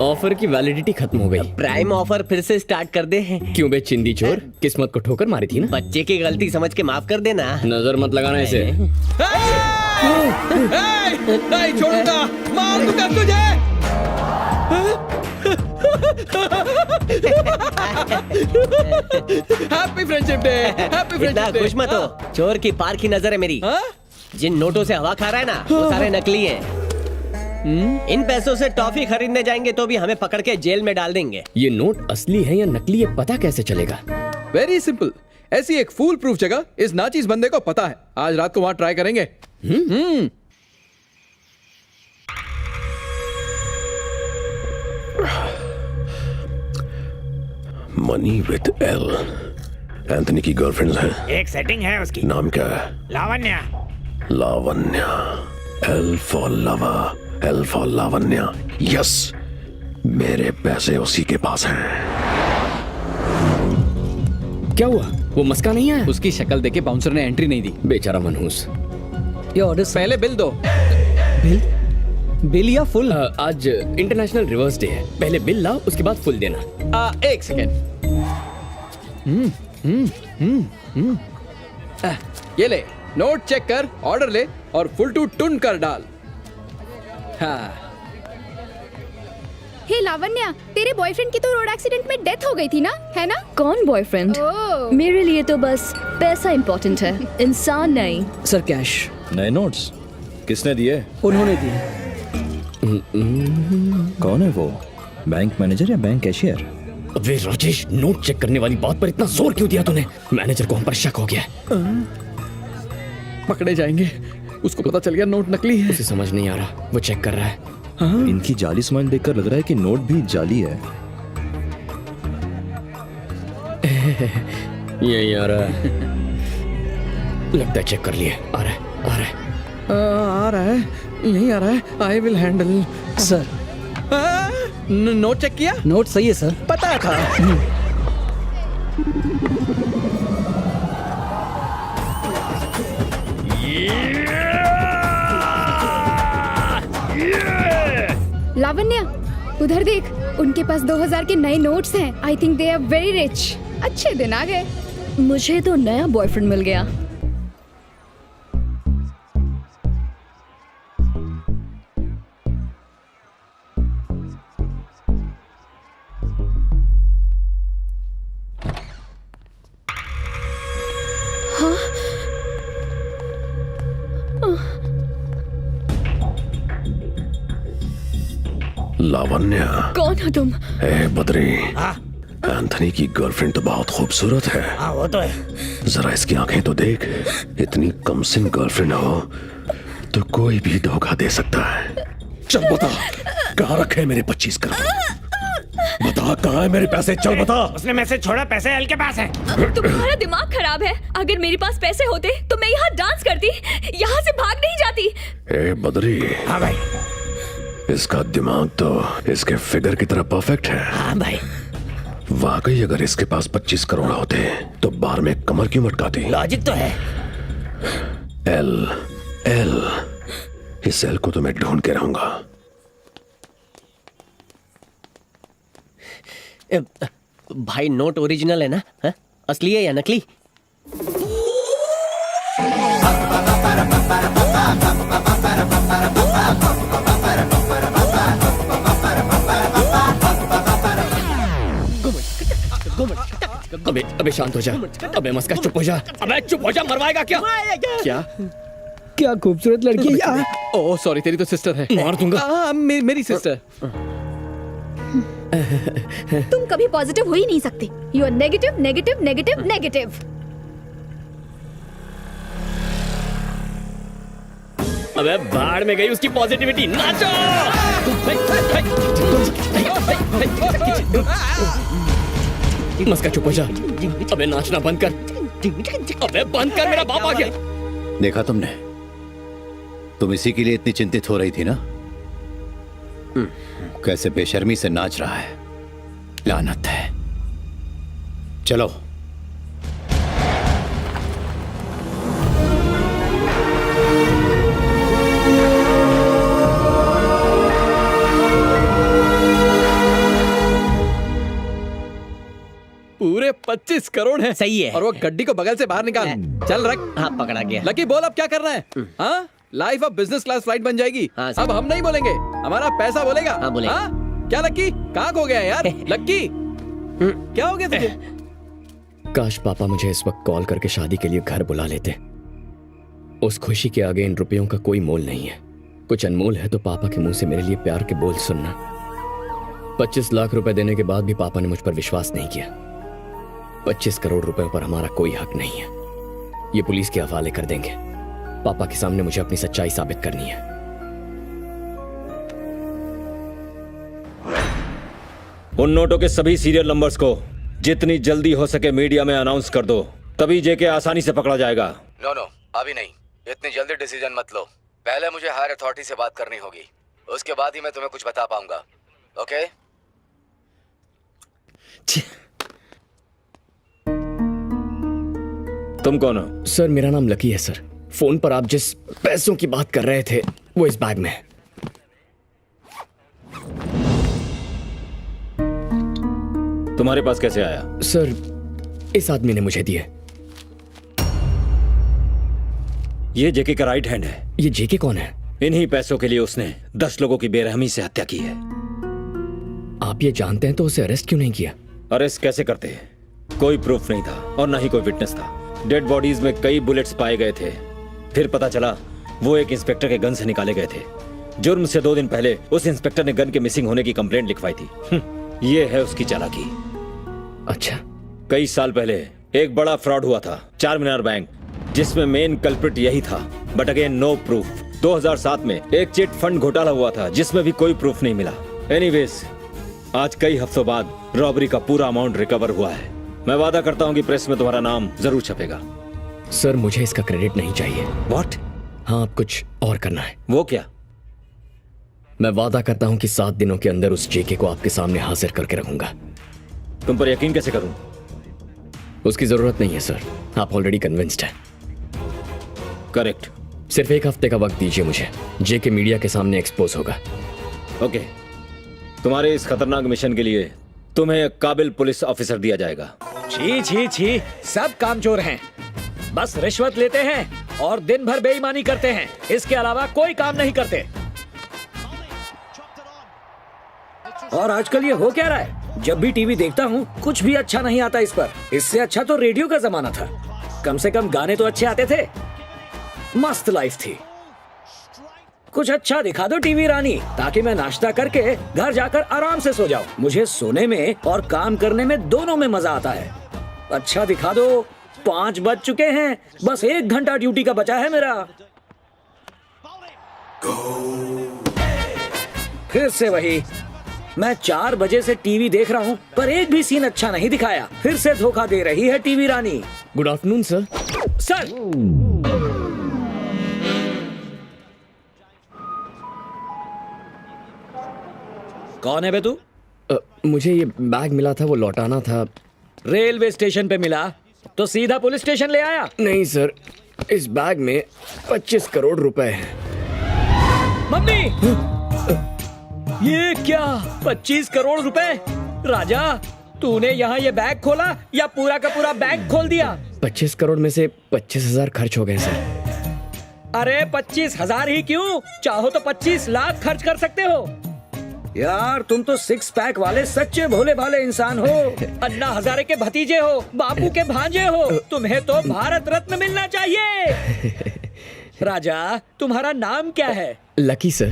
S5: ऑफर की वैलिडिटी खत्म हो गई।
S6: प्राइम ऑफर फिर से स्टार्ट कर दे।
S5: क्यों बे चिंदी चोर, किस्मत को ठोकर मारी थी ना।
S6: बच्चे की गलती समझ के माफ कर देना।
S5: नजर मत लगाना इसे।
S8: नहीं छोड़ूंगा, मार दूंगा तुझे। Happy friendship day. Happy friendship day.
S6: खुश मत हो, चोर की पार की नजर है मेरी। जिन नोटों से हवा खा रहा है ना, वो सारे नकली हैं। इन पैसों से टॉफी खरीदने जाएंगे तो भी हमें पकड़ के जेल में डाल देंगे।
S5: ये नोट असली है या नकली, ये पता कैसे चलेगा?
S8: वेरी सिंपल, ऐसी एक फूल प्रूफ जगह इस नाचीज बंदे को पता है। आज रात को वहाँ ट्राई करेंगे।
S2: Money with L. एंथनी की गर्लफ्रेंड है।
S4: एक सेटिंग है उसकी।
S2: नाम क्या है?
S4: लावण्या।
S2: लावण्या। एल फॉर लवा, एल फॉर लावण्या। यस, मेरे पैसे उसी के पास हैं।
S5: क्या हुआ? वो मस्का नहीं आया?
S8: उसकी शक्ल देके बाउंसर ने एंट्री नहीं दी।
S5: बेचारा मनहूस।
S8: ये ऑर्डर पहले बिल दो।
S5: बिल या फुल? आज इंटरनेशनल रिवर्स डे है, पहले बिल लाओ, उसके बाद फुल देना।
S8: एक सेकेंड। ये ले, नोट चेक कर, ऑर्डर ले और फुल टू टुन कर डाल। हाँ।
S12: हे लावण्या, तेरे बॉयफ्रेंड की तो रोड एक्सीडेंट में डेथ हो गई थी ना, है ना?
S7: कौन बॉयफ्रेंड? मेरे लिए तो बस पैसा इम्पोर्टेंट है, इंसान नहीं।
S8: Sir cash.
S11: नए नोट्स किसने दिए?
S8: उन्होंने दिए।
S11: कौन है वो? बैंक मैनेजर या बैंक कैशियर?
S5: अबे राजेश, नोट चेक करने वाली बात पर इतना जोर क्यों दिया तूने? मैनेजर को हम पर शक हो गया।
S8: पकड़े जाएंगे, उसको पता चल गया नोट नकली है।
S5: उसे समझ नहीं आ रहा, वो चेक कर रहा है।
S11: इनकी जाली स्माइल देखकर लग रहा है कि नोट भी जाली है।
S5: यही आ रहा है। लगता है चेक कर लिए। आ रहा है, आ रहा है।
S8: आ रहा है, यही आ रहा है। I will handle. Sir note check किया? नोट सही है सर। पता था।
S12: लावण्या, उधर देख, उनके पास 2000 के नए नोट्स हैं। I think they are very rich. अच्छे दिन आ गए।
S7: मुझे तो नया बॉयफ्रेंड मिल गया।
S2: लावण्या।
S7: कौन हो तुम?
S2: ए बद्री, एंथनी की गर्लफ्रेंड तो बहुत खूबसूरत है।
S4: वो तो है।
S2: जरा इसकी आंखें तो देख, इतनी कमसिन गर्लफ्रेंड हो तो कोई भी धोखा दे सकता है। चल बता, कहाँ रखे मेरे 25 करोड़? बता कहाँ है मेरे पैसे? चल बता।
S4: उसने मैसेज छोड़ा, पैसे एल के पास है।
S7: तुम्हारा दिमाग खराब है। अगर मेरे पास पैसे होते तो मैं यहाँ डांस करती, यहाँ से भाग नहीं जाती।
S2: ए बद्री।
S4: हाँ भाई।
S2: इसका दिमाग तो इसके फिगर की तरह परफेक्ट है।
S4: हाँ भाई।
S2: वाकई अगर इसके पास 25 करोड़ होते तो बार में कमर क्यों मटकाती?
S4: लॉजिक तो है।
S2: एल एल, इस एल को तो मैं ढूंढ के रहूंगा।
S6: भाई नोट ओरिजिनल है ना? असली है या नकली?
S5: अबे शांत हो जा। अबे मस्का चुप हो जा। अबे चुप हो जा, मरवाएगा क्या? क्या
S6: क्या खूबसूरत लड़की है यार।
S5: ओह सॉरी, तेरी तो सिस्टर है। मार दूंगा।
S6: मेरी सिस्टर।
S12: तुम कभी पॉजिटिव हो ही नहीं सकते। You are negative negative negative negative.
S5: अबे बाहर में गई उसकी पॉजिटिविटी। नाचो। मस्का चुप हो जा। अबे नाचना बंद कर। अबे बंद कर, मेरा बाप आ गया।
S9: देखा तुमने, तुम इसी के लिए इतनी चिंतित हो रही थी ना? कैसे बेशर्मी से नाच रहा है, लानत है। चलो।
S8: पूरे 25 करोड़ है।
S6: सही है।
S8: और वो गड्डी को बगल से बाहर निकाल। चल रख।
S6: हाँ पकड़ा गया।
S8: लकी बोल अब क्या करना है? हाँ, लाइफ अब बिजनेस क्लास फ्लाइट बन जाएगी।
S6: हाँ,
S8: अब हम नहीं बोलेंगे, हमारा पैसा बोलेगा।
S6: हाँ, बोलेगा।
S8: हाँ? क्या लक्की, कहाँ खो गया यार? लक्की क्या हो गया तुझे?
S5: काश पापा मुझे इस वक्त कॉल करके शादी के लिए घर बुला लेते। उस खुशी के आगे इन रुपयों का कोई मोल नहीं है। कुछ अनमोल है तो पापा के मुंह से मेरे लिए प्यार के बोल सुनना। 25 लाख रुपए देने के बाद भी पापा ने मुझ पर विश्वास नहीं किया। 25 करोड़ रुपए पर हमारा कोई हक नहीं है। ये पुलिस के हवाले कर देंगे। पापा के सामने मुझे अपनी सच्चाई साबित करनी है।
S11: उन नोटों के सभी सीरियल नंबर्स को जितनी जल्दी हो सके मीडिया में अनाउंस कर दो, तभी जेके आसानी से पकड़ा जाएगा।
S17: नो नो, अभी नहीं। इतनी जल्दी डिसीजन मत लो। पहले मुझे हायर अथॉरिटी से बात करनी होगी, उसके बाद ही मैं तुम्हें कुछ बता पाऊंगा। ओके?
S11: तुम कौन हो?
S5: सर मेरा नाम लकी है सर। फोन पर आप जिस पैसों की बात कर रहे थे वो इस बैग में है।
S11: तुम्हारे पास कैसे आया?
S5: सर इस आदमी ने मुझे दिए।
S11: ये जेके का राइट हैंड है।
S5: ये जेके कौन है?
S11: इन्हीं पैसों के लिए उसने 10 लोगों की बेरहमी से हत्या की है।
S5: आप ये जानते हैं तो उसे अरेस्ट क्यों नहीं किया?
S11: अरेस्ट कैसे करते हैं? कोई प्रूफ नहीं था और ना ही कोई विटनेस था। डेड बॉडीज में कई बुलेट्स पाए गए थे। फिर पता चला वो एक इंस्पेक्टर के गन से निकाले गए थे। जुर्म से 2 दिन पहले उस इंस्पेक्टर ने गन के मिसिंग होने की कंप्लेंट लिखवाई थी। ये है उसकी चालाकी।
S5: अच्छा।
S11: कई साल पहले एक बड़ा फ्रॉड हुआ था, चार मीनार बैंक, जिसमें मेन कल्प्रिट यही था। But again no proof. 2007 में एक चिट फंड घोटाला हुआ था जिसमें भी कोई प्रूफ नहीं मिला। एनीवेज, आज कई हफ्तों बाद रॉबरी का पूरा अमाउंट रिकवर हुआ है। मैं वादा करता हूँ कि प्रेस में तुम्हारा नाम जरूर छपेगा।
S5: सर मुझे इसका क्रेडिट नहीं चाहिए।
S11: व्हाट?
S5: हाँ, अब कुछ और करना है।
S11: वो क्या?
S5: मैं वादा करता हूँ कि 7 दिनों के अंदर उस जेके को आपके सामने हाजिर करके रखूंगा।
S11: तुम पर यकीन कैसे करूं?
S5: उसकी जरूरत नहीं है सर, आप ऑलरेडी कन्विंस्ड हैं।
S11: करेक्ट।
S5: सिर्फ 1 हफ्ते का वक्त दीजिए मुझे, जेके मीडिया के सामने एक्सपोज होगा।
S11: ओके, तुम्हारे इस खतरनाक मिशन के लिए तुम्हें एक काबिल पुलिस ऑफिसर दिया जाएगा।
S15: छी छी छी, सब कामचोर हैं, बस रिश्वत लेते हैं और दिन भर बेईमानी करते हैं। इसके अलावा कोई काम नहीं करते। और आजकल ये हो क्या रहा है? जब भी टीवी देखता हूँ कुछ भी अच्छा नहीं आता इस पर। इससे अच्छा तो रेडियो का जमाना था, कम से कम गाने तो अच्छे आते थे। मस्त लाइफ थी। कुछ अच्छा दिखा दो टीवी रानी, ताकि मैं नाश्ता करके घर जाकर आराम से सो जाऊं। मुझे सोने में और काम करने में दोनों में मजा आता है। अच्छा दिखा दो। 5 बज चुके हैं, बस 1 घंटा ड्यूटी का बचा है मेरा। फिर से वही, मैं 4 बजे से टीवी देख रहा हूँ पर एक भी सीन अच्छा नहीं दिखाया। फिर से धोखा दे रही है TV Rani.
S5: Good afternoon sir.
S15: Sir, कौन है बे तू?
S5: मुझे ये बैग मिला था, वो लौटाना था।
S15: रेलवे स्टेशन पे मिला तो सीधा पुलिस स्टेशन ले आया?
S5: नहीं सर, इस बैग में 25 करोड़ रुपए हैं।
S15: मम्मी, ये क्या? 25 करोड़ रुपए? राजा, तूने यहाँ ये बैग खोला या पूरा का पूरा बैंक खोल दिया?
S5: 25 करोड़ में से 25,000 खर्च हो गए सर।
S15: अरे 25,000 ही क्यों, चाहो तो 25 लाख खर्च कर सकते हो। यार तुम तो 6 पैक वाले सच्चे भोले भाले इंसान हो। अन्ना हजारे के भतीजे हो, बापू के भांजे हो, तुम्हें तो भारत रत्न मिलना चाहिए। राजा तुम्हारा नाम क्या है?
S5: Lucky sir.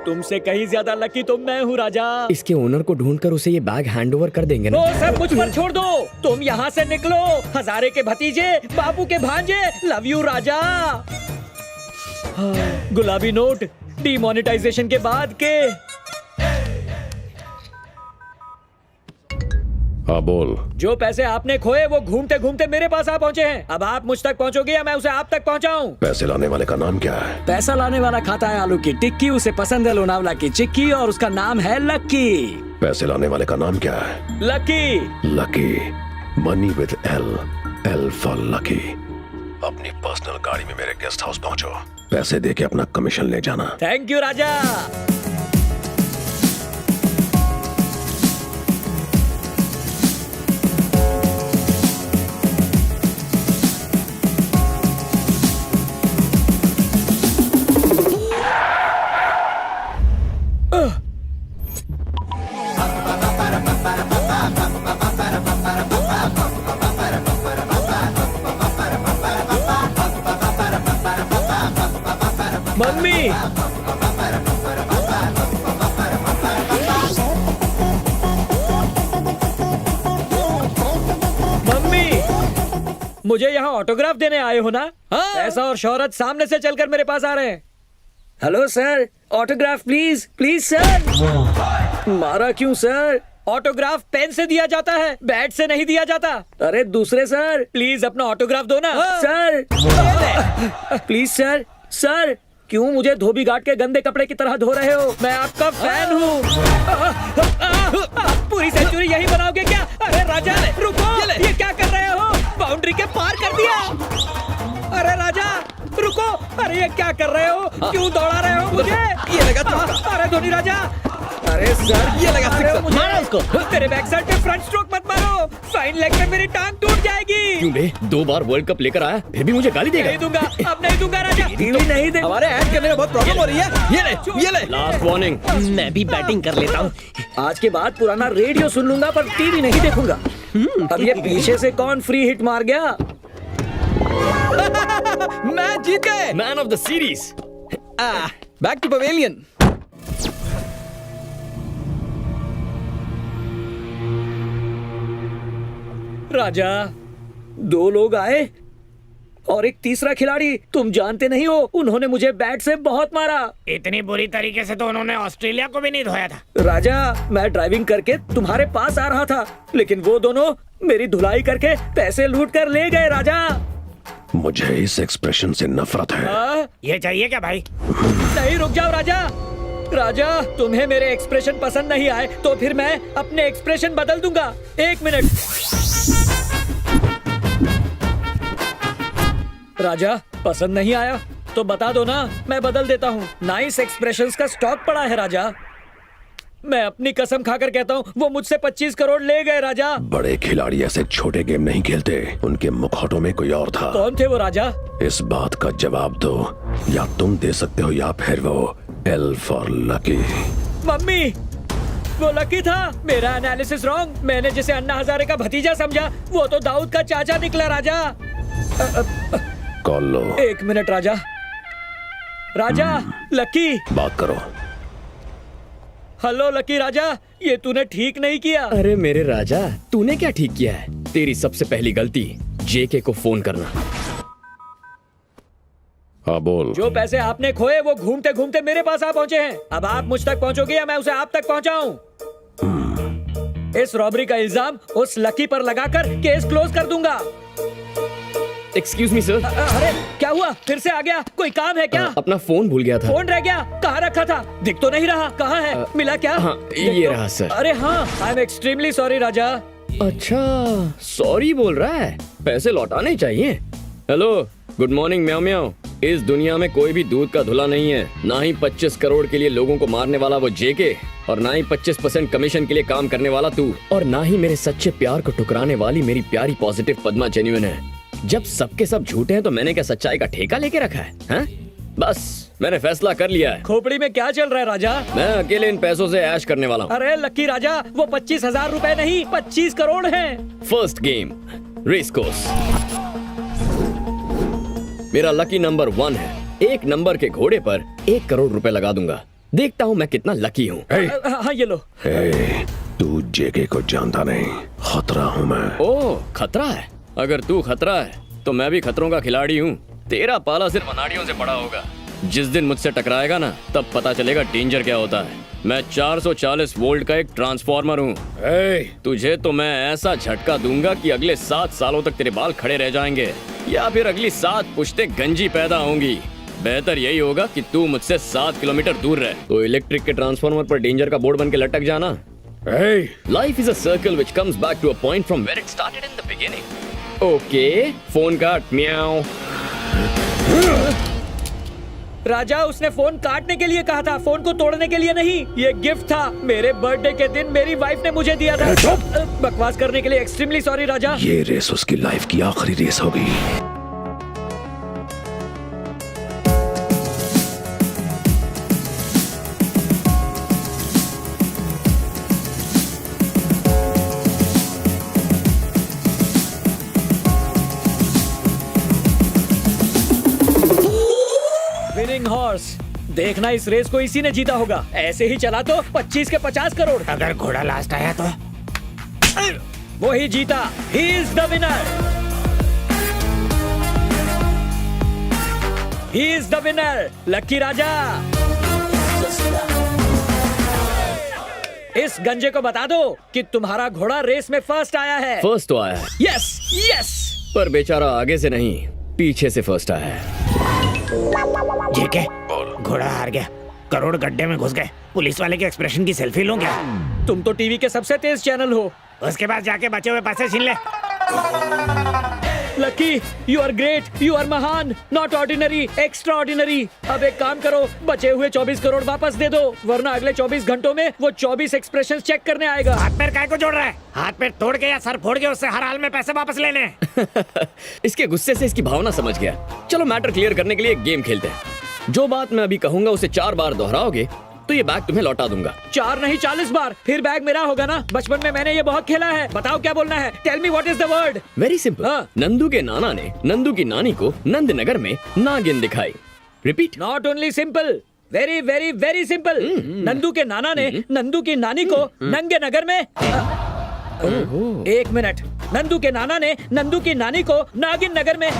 S15: तुमसे कहीं ज्यादा लकी तो मैं हूँ राजा।
S5: इसके ओनर को ढूंढकर उसे ये बैग हैंड ओवर कर देंगे ना।
S15: वो सब मुझ पर छोड़ दो, तुम यहाँ से निकलो। हजारे के भतीजे, बापू के भांजे, लव यू राजा। गुलाबी नोट डीमोनेटाइजेशन के बाद के।
S2: हाँ बोल।
S15: जो पैसे आपने खोए वो घूमते घूमते मेरे पास आ पहुँचे हैं। अब आप मुझ तक पहुँचोगे या मैं उसे आप तक पहुँचाऊँ?
S2: पैसे लाने वाले का नाम क्या है?
S15: पैसा लाने वाला खाता है आलू की टिक्की, उसे पसंद है लोनावला की चिक्की और उसका नाम है लक्की।
S2: पैसे लाने वाले का नाम क्या है?
S15: Lucky.
S2: Lucky. Money with L, L for lucky. अपनी पर्सनल गाड़ी में मेरे गेस्ट हाउस पहुंचो, पैसे देके अपना कमीशन ले जाना।
S15: Thank you Raja. Mummy, mummy, मुझे यहाँ ऑटोग्राफ देने आए हो ना? पैसा और शोहरत सामने से चलकर मेरे पास आ रहे हैं। Hello sir, autograph please, please sir. मारा क्यों सर? ऑटोग्राफ पेन से दिया जाता है, बैट से नहीं दिया जाता। अरे दूसरे सर, प्लीज अपना ऑटोग्राफ दो ना। Sir please sir. सर क्यों मुझे धोबी घाट के गंदे कपड़े की तरह धो रहे हो? मैं आपका फैन हूँ। पूरी सेंचुरी यही बनाओगे क्या? अरे राजा रुको, ये क्या कर रहे हो? बाउंड्री के पार कर दिया। अरे राजा रुको, अरे ये क्या कर रहे हो? क्यों दौड़ा रहे हो मुझे? ये लगा। अरे धोनी राजा, अरे सर ये लगा। मारो उसको। तेरे बैक साइड पे फ्रंट स्ट्रोक मत मारो, फाइन लेग में मेरी टांग टूट जाएगी।
S5: क्यों बे, 2 बार वर्ल्ड कप लेकर आया फिर भी मुझे गाली देगा?
S15: नहीं दूंगा, अब नहीं दूंगा राजा। टीवी नहीं दे, हमारे ऐड करने में बहुत प्रॉब्लम हो रही है। ये ले, ये ले।
S5: Last warning.
S6: मैं भी बैटिंग कर लेता हूँ।
S15: आज के बाद पुराना रेडियो सुन लूंगा पर टीवी नहीं देखूंगा। अब ये पीछे से कौन फ्री हिट मार गया?
S8: मैच जीत गए।
S5: Man of the series.
S8: Back to pavilion.
S15: Raja 2 लोग आए और एक तीसरा खिलाड़ी। तुम जानते नहीं हो, उन्होंने मुझे बैट से बहुत मारा।
S4: इतनी बुरी तरीके से तो उन्होंने ऑस्ट्रेलिया को भी नहीं धोया था।
S15: राजा मैं ड्राइविंग करके तुम्हारे पास आ रहा था, लेकिन वो दोनों मेरी धुलाई करके पैसे लूट कर ले गए। राजा
S2: मुझे इस एक्सप्रेशन से नफरत है।
S4: ये चाहिए क्या भाई?
S15: नहीं, रुक जाओ राजा। राजा तुम्हें मेरे एक्सप्रेशन पसंद नहीं आए तो फिर मैं अपने एक्सप्रेशन बदल दूंगा। 1 मिनट। राजा पसंद नहीं आया तो बता दो ना, मैं बदल देता हूँ। नाइस एक्सप्रेशंस का स्टॉक पड़ा है राजा। मैं अपनी कसम खाकर कहता हूँ वो मुझसे 25 करोड़ ले गए। राजा
S2: बड़े खिलाड़ी ऐसे छोटे गेम नहीं खेलते, उनके मुखौटों में कोई और था।
S15: कौन थे वो राजा?
S2: इस बात का जवाब दो, या तुम दे सकते हो या फिर वो। L for lucky.
S15: मम्मी वो लकी था। मेरा एनालिसिस रॉन्ग। मैंने जिसे अन्ना हजारे का भतीजा समझा वो तो दाऊद का चाचा निकला। राजा
S2: कॉल लो।
S15: 1 मिनट राजा। राजा लकी
S2: बात करो।
S15: हेलो लकी राजा, ये तूने ठीक नहीं किया।
S5: अरे मेरे राजा, तूने क्या ठीक किया है? तेरी सबसे पहली गलती जेके को फोन करना।
S2: हाँ बोल।
S15: जो पैसे आपने खोए वो घूमते घूमते मेरे पास आ पहुंचे हैं। अब आप मुझ तक पहुंचोगे या मैं उसे आप तक पहुंचाऊं? इस रॉबरी का इल्जाम उस लकी पर लगाकर केस क्लोज कर दूंगा।
S5: Excuse me sir.
S15: अरे क्या हुआ? फिर से आ गया? कोई काम है क्या?
S5: अपना फोन भूल गया था।
S15: फोन रह गया? कहाँ रखा था? दिख तो नहीं रहा। कहाँ है? मिला क्या?
S5: हाँ, ये रहा सर।
S15: अरे हाँ, आई एम एक्सट्रीमली सॉरी राजा।
S5: अच्छा सॉरी बोल रहा है, पैसे लौटाने चाहिए। हेलो गुड मॉर्निंग म्याओ म्याओ। इस दुनिया में कोई भी दूध का धुला नहीं है, ना ही 25 करोड़ के लिए लोगों को मारने वाला वो जेके, और ना ही 25% कमीशन के लिए काम करने वाला तू, और ना ही मेरे सच्चे प्यार को ठुकराने वाली मेरी प्यारी पॉजिटिव पद्मा जेन्युइन है। जब सबके सब झूठे हैं तो मैंने क्या सच्चाई का ठेका लेके रखा है, हैं? बस मैंने फैसला कर लिया है।
S15: खोपड़ी में क्या चल रहा है राजा?
S5: मैं अकेले इन पैसों से ऐश करने वाला हूँ।
S15: अरे लकी राजा, वो 25,000 रुपए नहीं 25 करोड़ हैं।
S5: First game race course. मेरा लकी नंबर 1 है। एक नंबर के घोड़े पर 1 करोड़ रुपए लगा दूंगा। देखता हूँ मैं कितना लकी हूँ।
S15: हाँ ये लो।
S2: तू जेके को जानता नहीं, खतरा हूँ मैं।
S5: ओह खतरा है? अगर तू खतरा है तो मैं भी खतरों का खिलाड़ी हूँ। तेरा पाला सिर्फ अनाड़ियों से पड़ा होगा। जिस दिन मुझसे टकराएगा ना, तब पता चलेगा डेंजर क्या होता है। मैं 440 वोल्ट का एक ट्रांसफॉर्मर हूँ। तुझे तो मैं ऐसा झटका दूंगा कि अगले 7 सालों तक तेरे बाल खड़े रह जाएंगे, या फिर अगली 7 पुश्तें गंजी पैदा होंगी। बेहतर यही होगा कि तू मुझसे 7 किलोमीटर दूर रहे। तो इलेक्ट्रिक के ट्रांसफॉर्मर पर डेंजर का बोर्ड बन के लटक जाना। Life is a circle which comes back to a point from where it started in the beginning. Okay, phone काट। म्याऊ।
S15: राजा, उसने फोन काटने के लिए कहा था, फोन को तोड़ने के लिए नहीं। ये गिफ्ट था, मेरे बर्थडे के दिन मेरी वाइफ ने मुझे दिया था। बकवास करने के लिए एक्सट्रीमली सॉरी राजा।
S2: ये रेस उसकी लाइफ की आखिरी रेस होगी।
S15: Winning horse. देखना इस रेस को इसी ने जीता होगा। ऐसे ही चला तो 25 के 50 करोड़।
S4: अगर घोड़ा लास्ट आया तो
S15: वो ही जीता। He is the winner. He is the winner. Lucky Raja, इस गंजे को बता दो कि तुम्हारा घोड़ा रेस में फर्स्ट आया है।
S5: फर्स्ट तो आया है।
S15: Yes yes.
S5: पर बेचारा आगे से नहीं, पीछे से फर्स्ट आया है।
S4: जेके, घोड़ा हार गया। करोड़ गड्ढे में घुस गए। पुलिस वाले के एक्सप्रेशन की सेल्फी लूं क्या?
S15: तुम तो टीवी के सबसे तेज चैनल हो।
S4: उसके बाद जाके बचे हुए पैसे छीन ले।
S15: Lucky, you are great, you are महान, नॉट ऑर्डिनरी, एक्स्ट्रा ऑर्डिनरी। अब एक काम करो, बचे हुए 24 करोड़ वापस दे दो, वरना अगले 24 घंटों में वो 24 एक्सप्रेशन चेक करने आएगा।
S4: हाथ पैर काय को जोड़ रहा है? हाथ पैर तोड़ के या सर फोड़ के उससे हर हाल में पैसे वापस लेने।
S5: इसके गुस्से से इसकी भावना समझ गया। चलो मैटर क्लियर करने के लिए एक गेम खेलते हैं। जो बात मैं अभी कहूंगा उसे 4 बार दोहराओगे तो ये बैग तुम्हें लौटा दूंगा।
S15: 4 नहीं 40 बार। फिर बैग मेरा होगा ना? बचपन में मैंने ये बहुत खेला है। बताओ क्या बोलना है? Tell me what is the word.
S5: Very simple. Nandu के नाना ने नंदू की नानी को नंदनगर में नागिन दिखाई। Repeat.
S15: Not only simple, very very very simple. Nandu के नाना ने नंदू की नानी को नंगे नगर में 1 मिनट। नंदू के नाना ने नंदू की नानी को नागिन नगर में।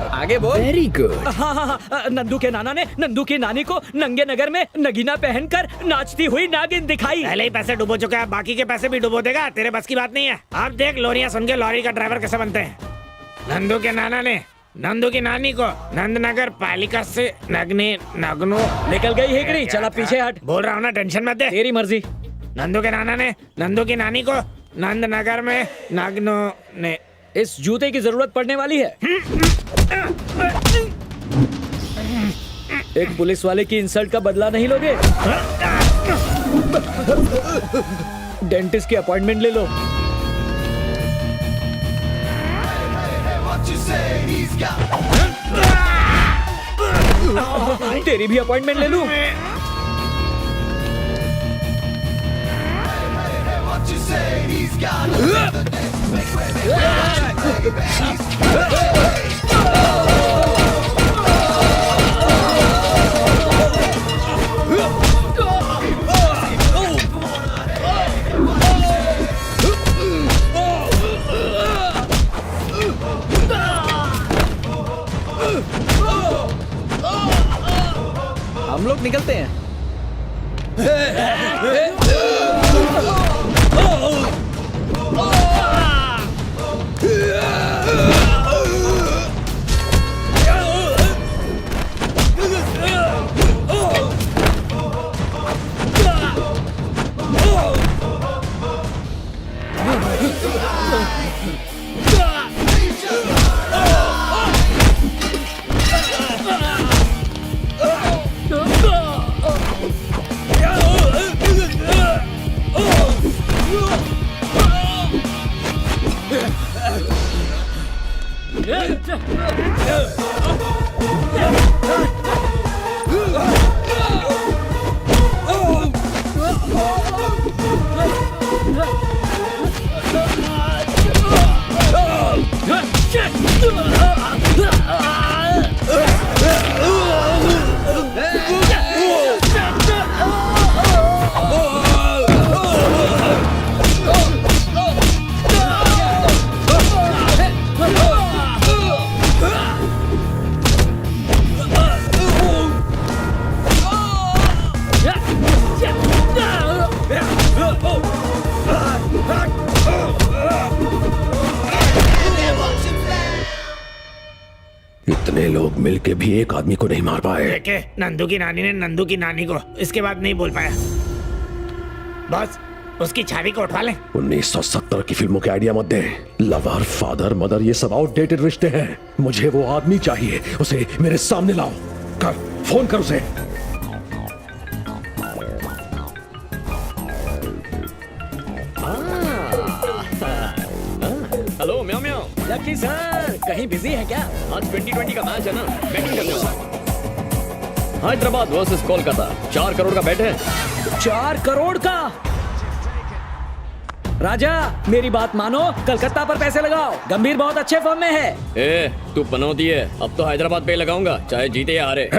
S15: आगे बोल।
S5: Very good.
S15: हाँ हाँ हाँ। नंदू के नाना ने नंदू की नानी को नंगे नगर में नगीना पहनकर नाचती हुई नागिन दिखाई।
S4: पहले ही पैसे डुबो चुका है, बाकी के पैसे भी डुबो देगा। तेरे बस की बात नहीं है। अब देख लोरियां सुन के लॉरी का ड्राइवर कैसे बनते हैं। नंदू के नाना ने नंदू की नानी को नंदनगर पालिका से नगनो
S15: निकल गई हेकड़ी। चला पीछे हट।
S4: बोल रहा हूँ ना, टेंशन मत दे।
S15: तेरी मर्जी।
S4: नंदू के नाना ने नंदू की नानी को नंदनगर में नगनो ने।
S15: इस जूते की जरूरत पड़ने वाली है। एक पुलिस वाले की इंसल्ट का बदला नहीं लोगे? डेंटिस्ट की अपॉइंटमेंट ले लो। तेरी भी अपॉइंटमेंट ले लूं? हम लोग निकलते हैं।
S2: इतने लोग मिलके भी एक आदमी को नहीं मार पाए।
S15: देखे, नंदू की नानी ने नंदू की नानी को इसके बाद नहीं बोल पाया। बस उसकी छवि को उठवा लें।
S2: 1970 की फिल्मों के आइडिया मत दें। लवर, फादर, मदर, ये सब आउटडेटेड रिश्ते हैं। मुझे वो आदमी चाहिए, उसे मेरे सामने लाओ। फोन कर उसे।
S5: हेलो म्याओ म्याओ।
S15: लकी सर, कहीं बिजी है क्या?
S5: आज 2020 का मैच है ना, बैटिंग करने वाला। हैदराबाद वर्सेस कोलकाता, 4 करोड़ का बैट है।
S15: 4 करोड़ का? राजा, मेरी बात मानो, कलकत्ता पर पैसे लगाओ। गंभीर बहुत अच्छे फॉर्म में है।
S5: ए, तू पनौती है। अब तो हैदराबाद पे लगाऊंगा, चाहे जीते या हारे।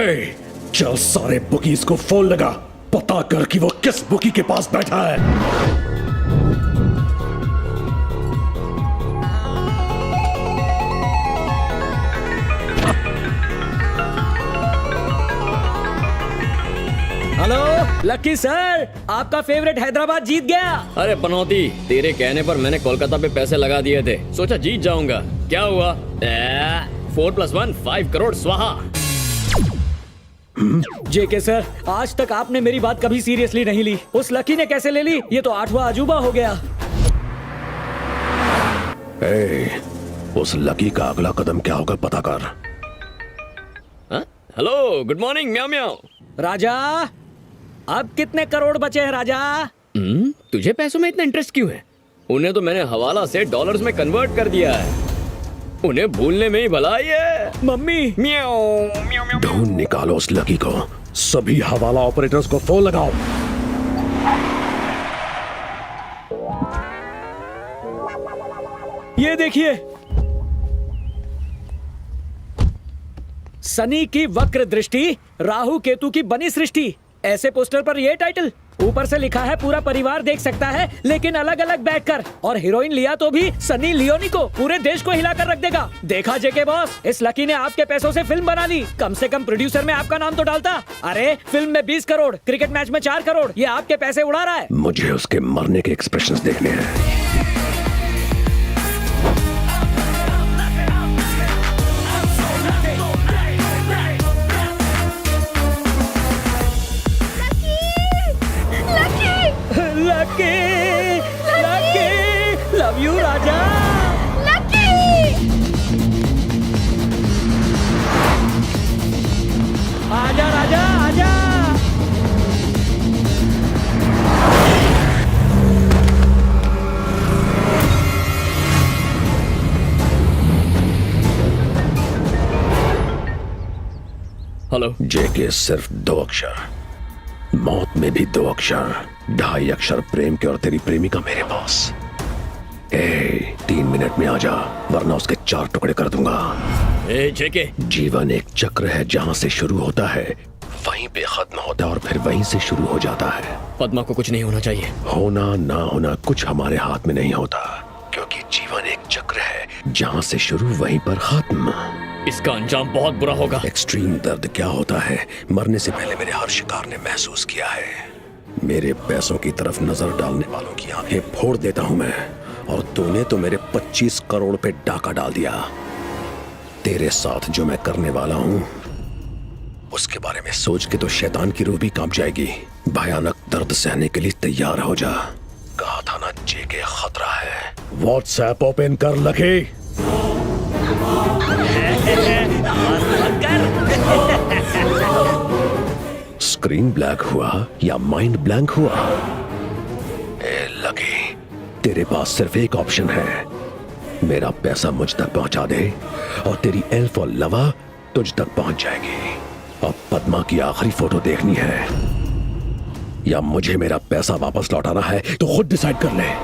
S2: चल सारे बुकीज को फोन लगा, पता कर कि वो किस बुकी के पास बैठा है।
S15: हेलो लकी सर, आपका फेवरेट हैदराबाद जीत गया।
S5: अरे पनौती, तेरे कहने पर मैंने कोलकाता पे पैसे लगा दिए थे, सोचा जीत जाऊंगा। क्या हुआ? 4 + 1 5 करोड़ स्वाहा।
S15: जेके सर, आज तक आपने मेरी बात कभी सीरियसली नहीं ली। उस लकी ने कैसे ले ली? ये तो 8वां अजूबा हो गया।
S2: उस लकी का अगला कदम क्या होगा पता कर।
S5: हेलो, गुड मॉर्निंग म्याओ म्याओ।
S15: राजा, अब कितने करोड़ बचे हैं राजा?
S5: तुझे पैसों में इतना इंटरेस्ट क्यों है? उन्हें तो मैंने हवाला से डॉलर्स में कन्वर्ट कर दिया है। उन्हें भूलने में ही भलाई है।
S15: मम्मी,
S5: म्याओ म्याओ म्याओ।
S2: ढूंढ निकालो उस लकी को। सभी हवाला ऑपरेटर्स को फोन लगाओ।
S15: ये देखिए, सनी की वक्र दृष्टि, राहु केतु की बनी सृष्टि। ऐसे पोस्टर पर ये टाइटल। ऊपर से लिखा है पूरा परिवार देख सकता है, लेकिन अलग अलग बैठकर। और हीरोइन लिया तो भी सनी लियोनी को, पूरे देश को हिलाकर रख देगा। देखा जेके बॉस, इस लकी ने आपके पैसों से फिल्म बना ली। कम से कम प्रोड्यूसर में आपका नाम तो डालता। अरे फिल्म में 20 करोड़, क्रिकेट मैच में 4 करोड़, ये आपके पैसे उड़ा रहा है।
S2: मुझे उसके मरने के एक्सप्रेशंस देखने हैं।
S15: Lucky, lucky, love you Raja.
S12: Lucky,
S15: आजा राजा, आजा।
S5: हेलो।
S2: जेके सिर्फ 2 अक्षर, मौत में भी 2 अक्षर, 2.5 अक्षर प्रेम के और तेरी प्रेमिका मेरे पास। 3 मिनट में आ जा, वरना उसके 4 टुकड़े कर दूंगा।
S5: जेके,
S2: जीवन एक चक्र है, जहाँ से शुरू होता है वहीं पे खत्म होता है और फिर वहीं से शुरू हो जाता है।
S5: पद्मा को कुछ नहीं होना चाहिए।
S2: होना ना होना कुछ हमारे हाथ में नहीं होता, क्योंकि जीवन एक चक्र है, जहाँ से शुरू वहीं पर खत्म।
S5: इसका अंजाम बहुत बुरा होगा।
S2: एक्सट्रीम दर्द क्या होता है, मरने से पहले मेरे हर शिकार ने महसूस किया है। मेरे पैसों की तरफ नजर डालने वालों की आंखें फोड़ देता हूं मैं, और तूने तो मेरे 25 करोड़ पे डाका डाल दिया। तेरे साथ जो मैं करने वाला हूं, उसके बारे में सोच के तो शैतान की रूह भी कांप जाएगी। भयानक दर्द सहने के लिए तैयार हो जा। कहा था ना जेके खतरा है। व्हाट्सएप ओपन कर लगे। स्क्रीन ब्लैक हुआ या माइंड ब्लैंक हुआ? लगे, तेरे पास सिर्फ एक ऑप्शन है, मेरा पैसा मुझ तक पहुंचा दे और तेरी एल्फ और लवा तुझ तक पहुंच जाएगी। अब पद्मा की आखिरी फोटो देखनी है या मुझे मेरा पैसा वापस लौटाना है तो खुद डिसाइड कर ले।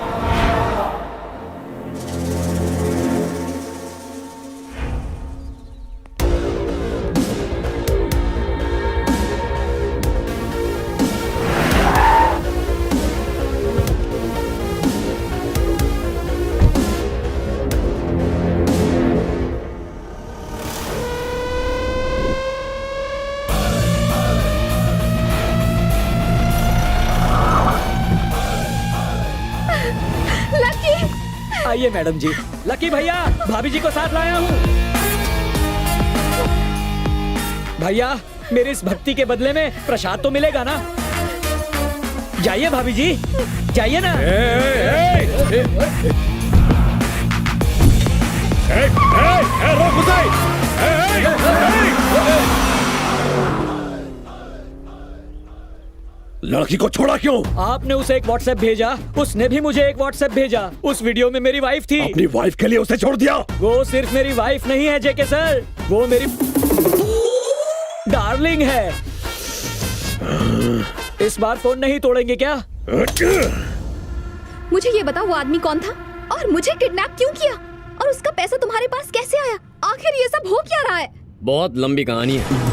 S15: आइए मैडम जी। लकी भैया, भाभी जी को साथ लाया हूँ। भैया, मेरी इस भक्ति के बदले में प्रसाद तो मिलेगा ना? जाइए भाभी जी, जाइए ना।
S2: लड़की को छोड़ा क्यों?
S15: आपने उसे एक व्हाट्सएप भेजा, उसने भी मुझे एक व्हाट्सएप भेजा। उस वीडियो में मेरी वाइफ थी।
S2: अपनी वाइफ के लिए उसे छोड़ दिया?
S15: वो सिर्फ मेरी वाइफ नहीं है जेके सर, वो मेरी डार्लिंग है। इस बार फोन नहीं तोड़ेंगे क्या?
S12: मुझे ये बताओ, वो आदमी कौन था और मुझे किडनैप क्यों किया और उसका पैसा तुम्हारे पास कैसे आया? आखिर ये सब हो क्या रहा है?
S5: बहुत लंबी कहानी है।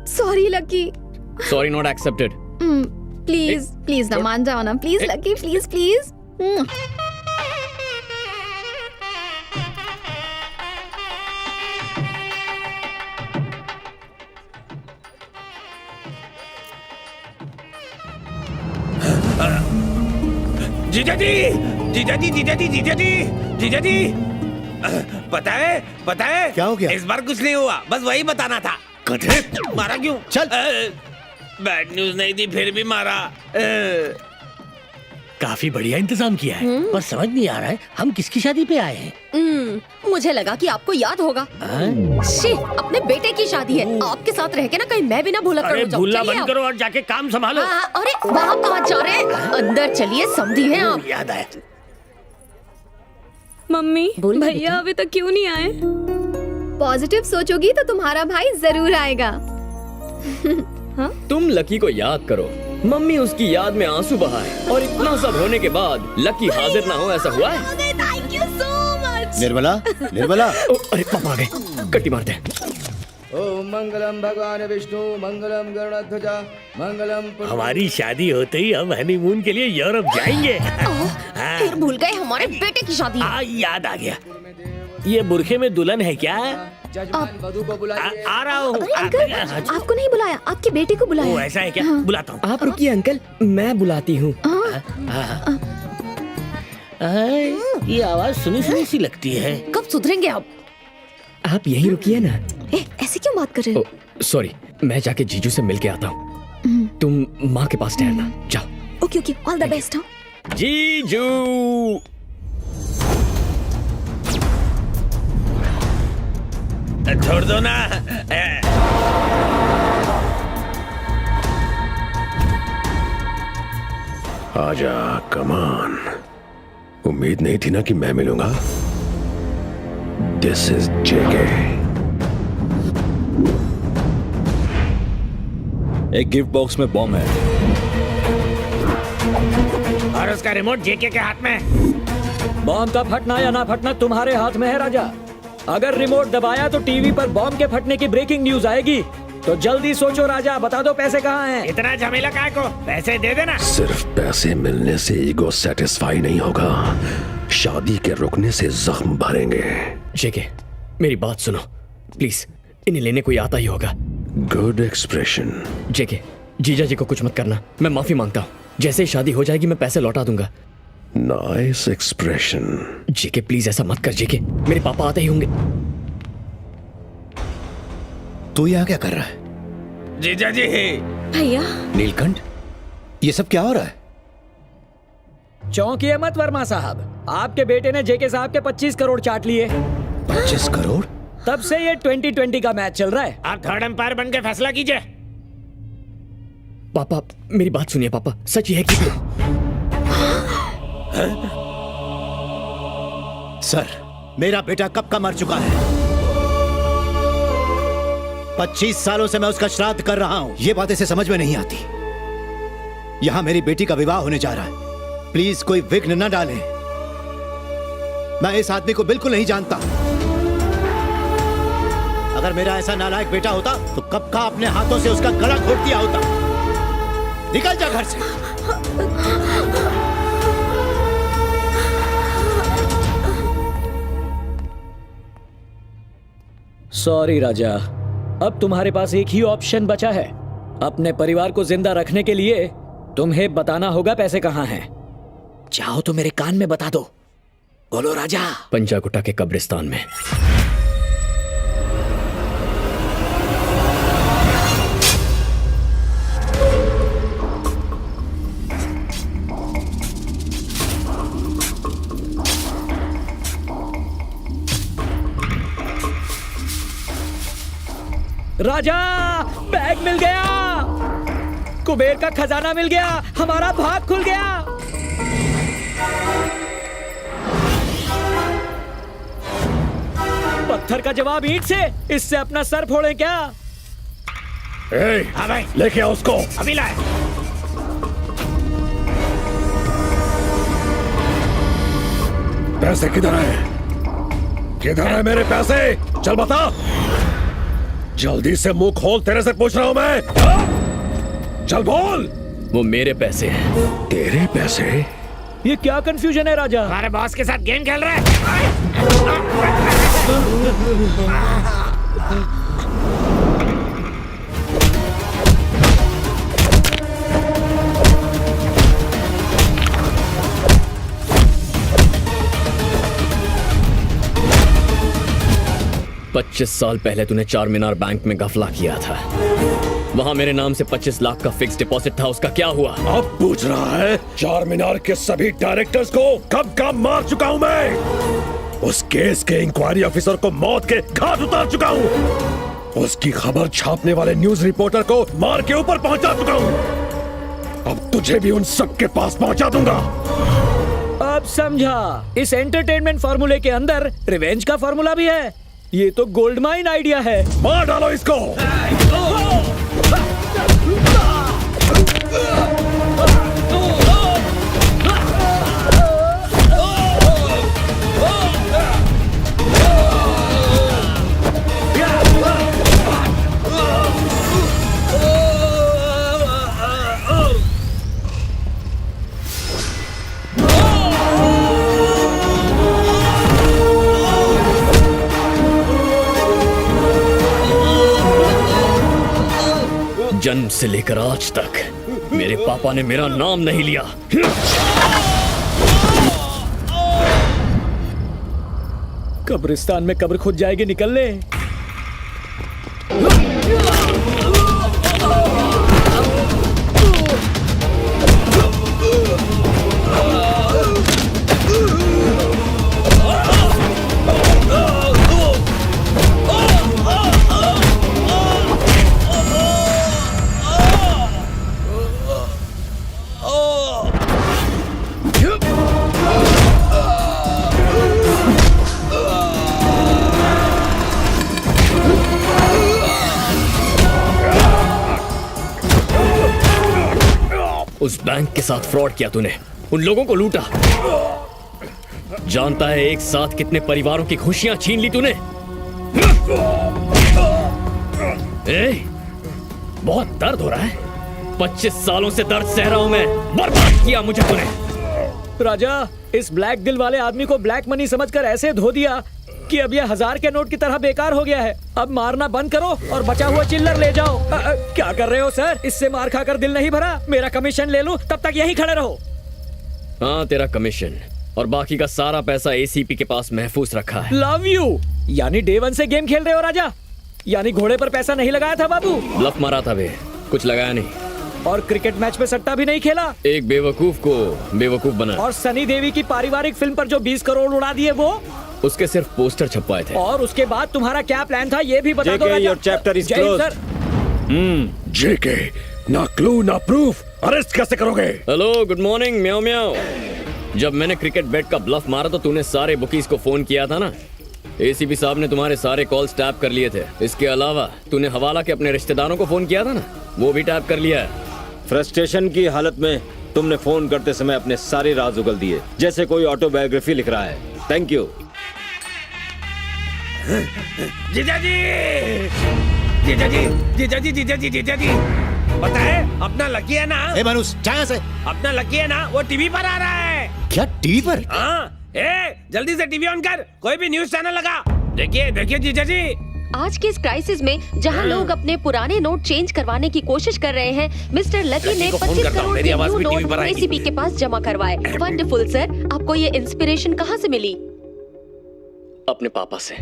S12: Sorry lucky.
S5: Sorry not accepted.
S12: Please please ना मान जाओ ना, प्लीज लकी, प्लीज प्लीज।
S4: जीजा जी, जीजा जी, जीजा जी, जीजा जी, जीजा जी, पता है
S9: क्या हो गया?
S4: इस बार कुछ नहीं हुआ, बस वही बताना था। मारा क्यों?
S9: चल।
S4: बैड न्यूज नहीं थी फिर भी मारा।
S6: काफी बढ़िया इंतजाम किया है, पर समझ नहीं आ रहा है हम किसकी शादी पे आए हैं।
S7: मुझे लगा कि आपको याद होगा। शी, अपने बेटे की शादी है, आपके साथ रह के ना कहीं मैं भी ना भूला करूं।
S6: भूलना बंद करो और जाके काम संभालो।
S7: अरे वहाँ कहाँ जा रहे हैं? अंदर चलिए, समझी हैं आप।
S6: याद आया।
S12: मम्मी, भैया अभी तक क्यों नहीं आए? पॉजिटिव सोचोगी तो तुम्हारा भाई जरूर आएगा।
S5: तुम लकी को याद करो, मम्मी उसकी याद में आंसू बहाए और इतना सब होने के बाद लकी हाजिर ना हो, ऐसा हुआ है?
S7: Thank you so much.
S9: Nirmala, Nirmala.
S5: अरे पापा आ गए, कट्टी मारते हैं।
S14: ओम मंगलम भगवान विष्णु मंगलम गरुड़ध्वजा मंगलम।
S6: हमारी शादी होते ही हम हनीमून के लिए यूरोप जाएंगे।
S7: फिर भूल गए हमारे बेटे की शादी।
S6: याद आ गया। ये बुरखे में दुल्हन है क्या?
S14: वधु को बुलाइए।
S6: आ रहा हूँ।
S12: अंकल, आपको नहीं बुलाया, आपके बेटे को बुलाया।
S6: ऐसा है क्या? बुलाता हूँ।
S5: आप रुकिए अंकल, मैं बुलाती हूँ।
S6: ये आवाज सुनी सुनी सी लगती है।
S7: कब सुधरेंगे आप?
S5: आप यहीं रुकिए ना।
S12: ऐसे क्यों बात कर रहे हो?
S5: सॉरी, मैं जाके जीजू से मिल के आता हूँ। तुम माँ के पास ठहरना, जाओ।
S12: Okay okay, all the best.
S5: जीजू।
S4: छोड़ दो ना।
S2: आजा, कमान। उम्मीद नहीं थी ना कि मैं मिलूंगा। दिस इज जेके।
S11: एक गिफ्ट बॉक्स में बॉम्ब है
S15: और उसका रिमोट जेके के हाथ में। बॉम्ब का फटना या ना फटना तुम्हारे हाथ में है राजा। अगर रिमोट दबाया तो टीवी पर बॉम्ब के फटने की ब्रेकिंग न्यूज आएगी। तो जल्दी सोचो राजा, बता दो पैसे कहाँ हैं?
S4: इतना झमेला काय को? पैसे दे देना।
S2: सिर्फ पैसे मिलने से ईगो सेटिस्फाई नहीं होगा, शादी के रुकने से जख्म भरेंगे।
S5: जेके, मेरी बात सुनो प्लीज, इन्हें लेने कोई आता ही होगा।
S2: Good expression.
S5: जेके, जीजा जी को कुछ मत करना, मैं माफी मांगता हूँ। जैसे ही शादी हो जाएगी मैं पैसे लौटा दूंगा।
S2: Nice expression.
S5: जेके प्लीज ऐसा मत कर जेके, मेरे पापा आते ही होंगे।
S9: तू यहाँ क्या कर रहा है?
S4: जीजा जी।
S7: भैया।
S9: नीलकंठ, ये सब क्या हो रहा है?
S15: चौंकिए मत वर्मा साहब, आपके बेटे ने जेके साहब के 25 करोड़ चाट लिए।
S9: 25 करोड़?
S15: तब से ये 2020 का मैच चल रहा है।
S4: आप थर्ड एम्पायर बन के फैसला कीजिए।
S5: पापा मेरी बात सुनिए पापा, सच ये है कि
S9: सर, मेरा बेटा कब का मर चुका है। 25 सालों से मैं उसका श्राद्ध कर रहा हूं। ये बात इसे समझ में नहीं आती। यहां मेरी बेटी का विवाह होने जा रहा है, प्लीज कोई विघ्न न डालें। मैं इस आदमी को बिल्कुल नहीं जानता। अगर मेरा ऐसा नालायक बेटा होता तो कब का अपने हाथों से उसका गला घोट दिया होता। निकल जा घर से।
S15: सॉरी राजा, अब तुम्हारे पास एक ही ऑप्शन बचा है। अपने परिवार को जिंदा रखने के लिए तुम्हें बताना होगा पैसे कहाँ हैं। चाहो तो मेरे कान में बता दो। बोलो राजा।
S5: पंजागुट्टा के कब्रिस्तान में।
S15: राजा, बैग मिल गया, कुबेर का खजाना मिल गया, हमारा भाग खुल गया। पत्थर का जवाब ईंट से, इससे अपना सर फोड़े क्या?
S2: हाँ भाई, लेके आओ उसको।
S4: अभी लाए।
S2: पैसे किधर है? किधर है मेरे पैसे? चल बता। जल्दी से मुंह खोल, तेरे से पूछ रहा हूं मैं। चल बोल।
S5: वो मेरे पैसे हैं।
S2: तेरे पैसे?
S15: ये क्या कंफ्यूजन है राजा?
S4: हमारे बॉस के साथ गेम खेल रहा है।
S5: 25 साल पहले तूने चार मीनार बैंक में गफला किया था। वहां मेरे नाम से 25 लाख का फिक्स डिपॉजिट था, उसका क्या हुआ?
S2: अब पूछ रहा है? चार मीनार के सभी डायरेक्टर्स को कब का मार चुका हूं मैं। उस केस के इंक्वायरी ऑफिसर को मौत के घाट उतार चुका हूं। उसकी खबर छापने वाले न्यूज रिपोर्टर को मार के ऊपर पहुंचा चुका हूं। अब तुझे भी उन सब के पास पहुंचा दूंगा।
S15: अब समझा, इस एंटरटेनमेंट फार्मूले के अंदर रिवेंज का फार्मूला भी है। ये तो गोल्ड माइन आइडिया है।
S2: मार डालो इसको।
S5: जन्म से लेकर आज तक मेरे पापा ने मेरा नाम नहीं लिया।
S15: कब्रिस्तान में कब्र खुद जाएगी, निकल ले।
S5: उस बैंक के साथ फ्रॉड किया तूने, उन लोगों को लूटा। जानता है एक साथ कितने परिवारों की खुशियां छीन ली तूने। बहुत दर्द हो रहा है। 25 सालों से दर्द सह रहा हूं मैं। बर्बाद किया मुझे तूने।
S15: राजा, इस ब्लैक दिल वाले आदमी को ब्लैक मनी समझकर ऐसे धो दिया कि अब ये 1000 के नोट की तरह बेकार हो गया है। अब मारना बंद करो और बचा हुआ चिल्लर ले जाओ। क्या कर रहे हो सर? इससे मार खाकर दिल नहीं भरा। मेरा कमीशन ले लूं, तब तक यहीं खड़े रहो।
S5: हाँ, तेरा कमीशन और बाकी का सारा पैसा एसीपी के पास महफूज रखा है।
S15: Love you. यानी डे 1 से गेम खेल रहे हो राजा? यानी घोड़े पर पैसा नहीं लगाया था बाबू?
S5: ब्लफ मारा था बे, कुछ लगाया नहीं।
S15: और क्रिकेट मैच में सट्टा भी नहीं खेला?
S5: एक बेवकूफ को बेवकूफ बना।
S15: और सनी देवी की पारिवारिक फिल्म पर जो 20 करोड़ उड़ा दिए वो?
S5: उसके सिर्फ पोस्टर छपवाए थे।
S15: और उसके बाद तुम्हारा क्या प्लान था ये भी बता दो राजा।
S11: your chapter is
S15: जय हिंद
S11: closed.
S15: सर।
S2: जेके, ना क्लू ना प्रूफ, अरेस्ट कैसे करोगे?
S5: हेलो, गुड मॉर्निंग म्याओ म्याओ। जब मैंने क्रिकेट बैट का ब्लफ मारा तो तूने सारे बुकीज को फोन किया था ना। एसीपी साहब ने तुम्हारे सारे कॉल्स टैप कर लिए थे। इसके अलावा तूने हवाला के अपने रिश्तेदारों को फोन किया था ना, वो भी टैप कर लिया है।
S11: फ्रस्ट्रेशन की हालत में तुमने फोन करते समय अपने सारे राज उगल दिए, जैसे कोई ऑटोबायोग्राफी लिख रहा है। Thank you.
S4: जीजा जी, जीजा जी, जीजा जी, जीजा जी, जीजा जी, पता है अपना लकी है ना?
S9: ए मानुस, जा यहाँ से।
S4: अपना लकी है ना, वो टीवी पर आ रहा है।
S9: क्या टीवी पर?
S4: हाँ, जल्दी से टीवी ऑन कर, कोई भी न्यूज चैनल लगा। देखिए देखिए जीजा जी,
S18: आज के इस क्राइसिस में जहां लोग अपने पुराने नोट चेंज करवाने की कोशिश कर रहे हैं, मिस्टर लकी ने 25 करोड़ के न्यू नोट एसीबी के पास जमा करवाए। वंडरफुल सर, आपको ये इंस्पिरेशन कहाँ से मिली?
S5: अपने पापा से।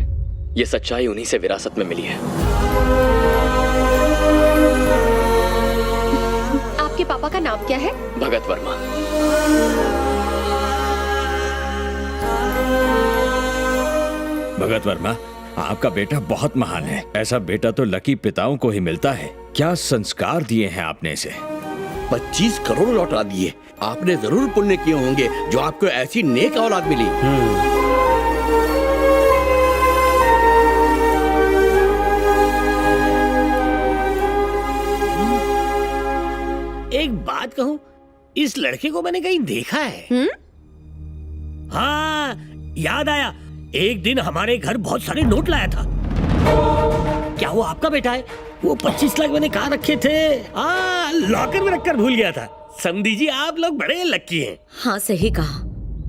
S5: ये सच्चाई उन्हीं से विरासत में मिली है।
S18: आपके पापा का नाम क्या है?
S5: भगत वर्मा।
S19: भगत वर्मा, आपका बेटा बहुत महान है। ऐसा बेटा तो लकी पिताओं को ही मिलता है। क्या संस्कार दिए हैं आपने इसे?
S10: 25 करोड़ लौटा दिए। आपने जरूर पुण्य किए होंगे जो आपको ऐसी नेक औलाद मिली।
S4: एक बात कहूँ, इस लड़के को मैंने कहीं देखा है। हाँ, याद आया, एक दिन हमारे घर बहुत सारे नोट लाया था। क्या वो आपका बेटा है? वो 25 लाख मैंने कहाँ रखे थे? लॉकर में रखकर भूल गया था। समधी जी, आप लोग बड़े लकी हैं।
S16: हाँ, सही कहा।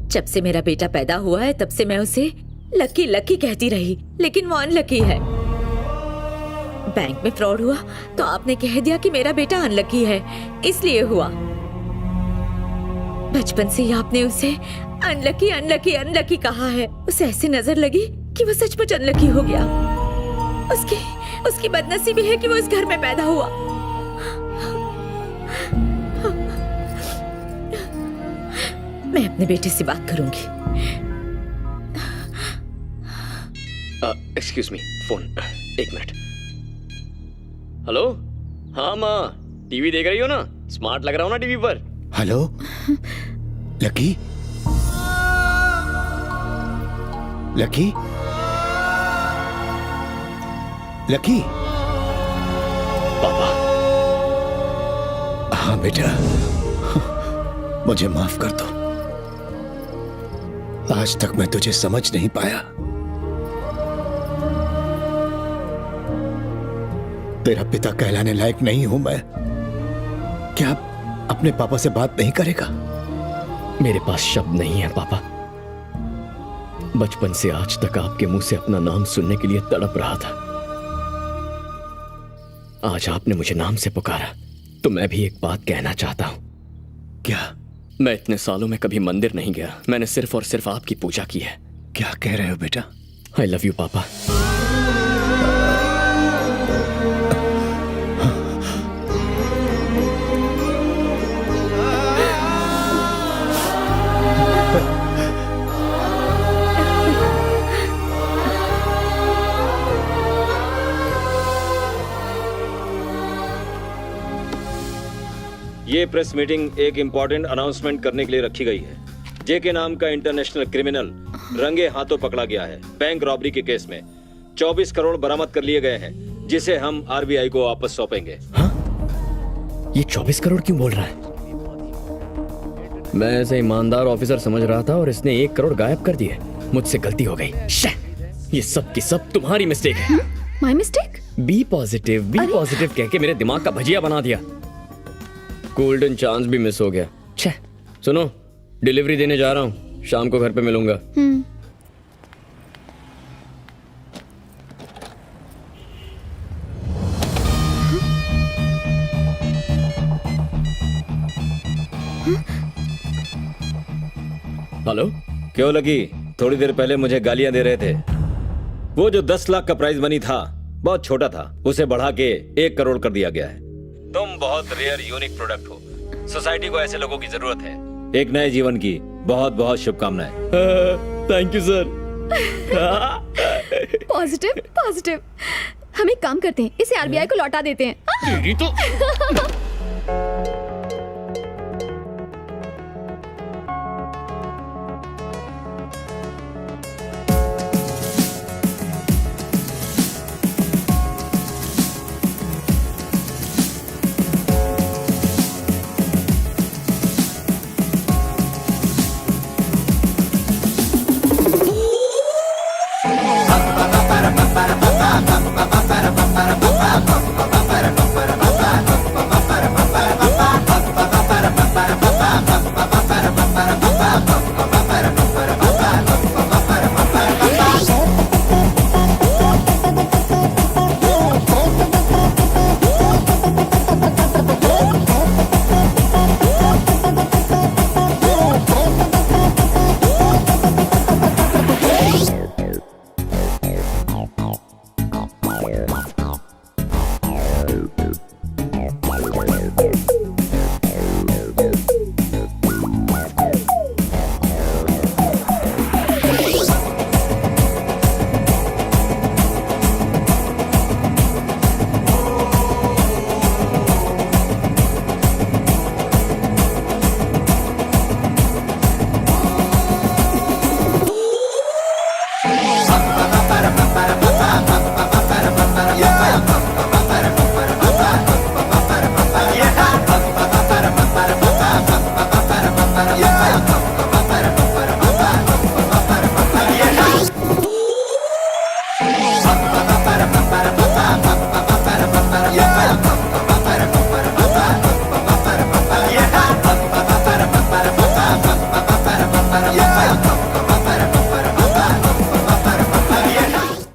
S16: जब से मेरा बेटा पैदा हुआ है तब से मैं उसे लकी लकी कहती रही, लेकिन वो अनलकी है। बैंक में फ्रॉड हुआ तो आपने कह दिया कि मेरा बेटा अनलकी है, इसलिए हुआ। बचपन से ही आपने उसे अनलकी अनलकी अनलकी कहा है। उसे ऐसी नजर लगी कि वो सचमुच अनलकी हो गया। उसकी बदनसीबी है कि वो इस घर में पैदा हुआ। मैं अपने बेटे से बात करूंगी।
S5: Excuse me, phone. एक मिनट। हेलो, हाँ माँ, टीवी देख रही हो ना? स्मार्ट लग रहा हो ना टीवी पर?
S9: Hello lucky, lucky, lucky.
S5: पापा।
S9: हाँ बेटा, मुझे माफ कर दो। आज तक मैं तुझे समझ नहीं पाया। तेरा पिता कहलाने लायक नहीं हूं मैं। क्या अपने पापा से बात नहीं करेगा?
S5: मेरे पास शब्द नहीं है पापा। बचपन से आज तक आपके मुंह से अपना नाम सुनने के लिए तड़प रहा था। आज आपने मुझे नाम से पुकारा तो मैं भी एक बात कहना चाहता हूं।
S9: क्या?
S5: मैं इतने सालों में कभी मंदिर नहीं गया। मैंने सिर्फ और सिर्फ आपकी पूजा की है।
S9: क्या कह रहे हो बेटा?
S5: आई लव यू पापा।
S11: ये प्रेस मीटिंग एक इम्पोर्टेंट अनाउंसमेंट करने के लिए रखी गई है। जेके नाम का इंटरनेशनल क्रिमिनल रंगे हाथों पकड़ा गया है। बैंक रॉबरी के केस में 24 करोड़ बरामद कर लिए गए हैं, जिसे हम आरबीआई को वापस सौंपेंगे।
S5: हाँ? ये 24 करोड़ क्यों बोल रहा है? मैं ऐसे ईमानदार ऑफिसर समझ रहा था और इसने 1 करोड़ गायब कर दिए। मुझसे गलती हो गई। ये सब की सब तुम्हारी मिस्टेक है।
S12: My mistake?
S5: बी पॉजिटिव कह के मेरे दिमाग का भजिया बना दिया। गोल्डन चांस भी मिस हो गया। छे, सुनो, डिलीवरी देने जा रहा हूँ, शाम को घर पे मिलूंगा। हेलो।
S11: क्यों लगी? थोड़ी देर पहले मुझे गालियां दे रहे थे। वो जो 10 लाख का प्राइज मनी था बहुत छोटा था, उसे बढ़ा के 1 करोड़ कर दिया गया है। तुम बहुत रेयर यूनिक प्रोडक्ट हो। सोसाइटी को ऐसे लोगों की जरूरत है। एक नए जीवन की बहुत बहुत शुभकामनाएं।
S5: Thank you sir.
S12: पॉजिटिव। हम एक काम करते हैं, इसे आरबीआई को लौटा देते हैं।
S5: तो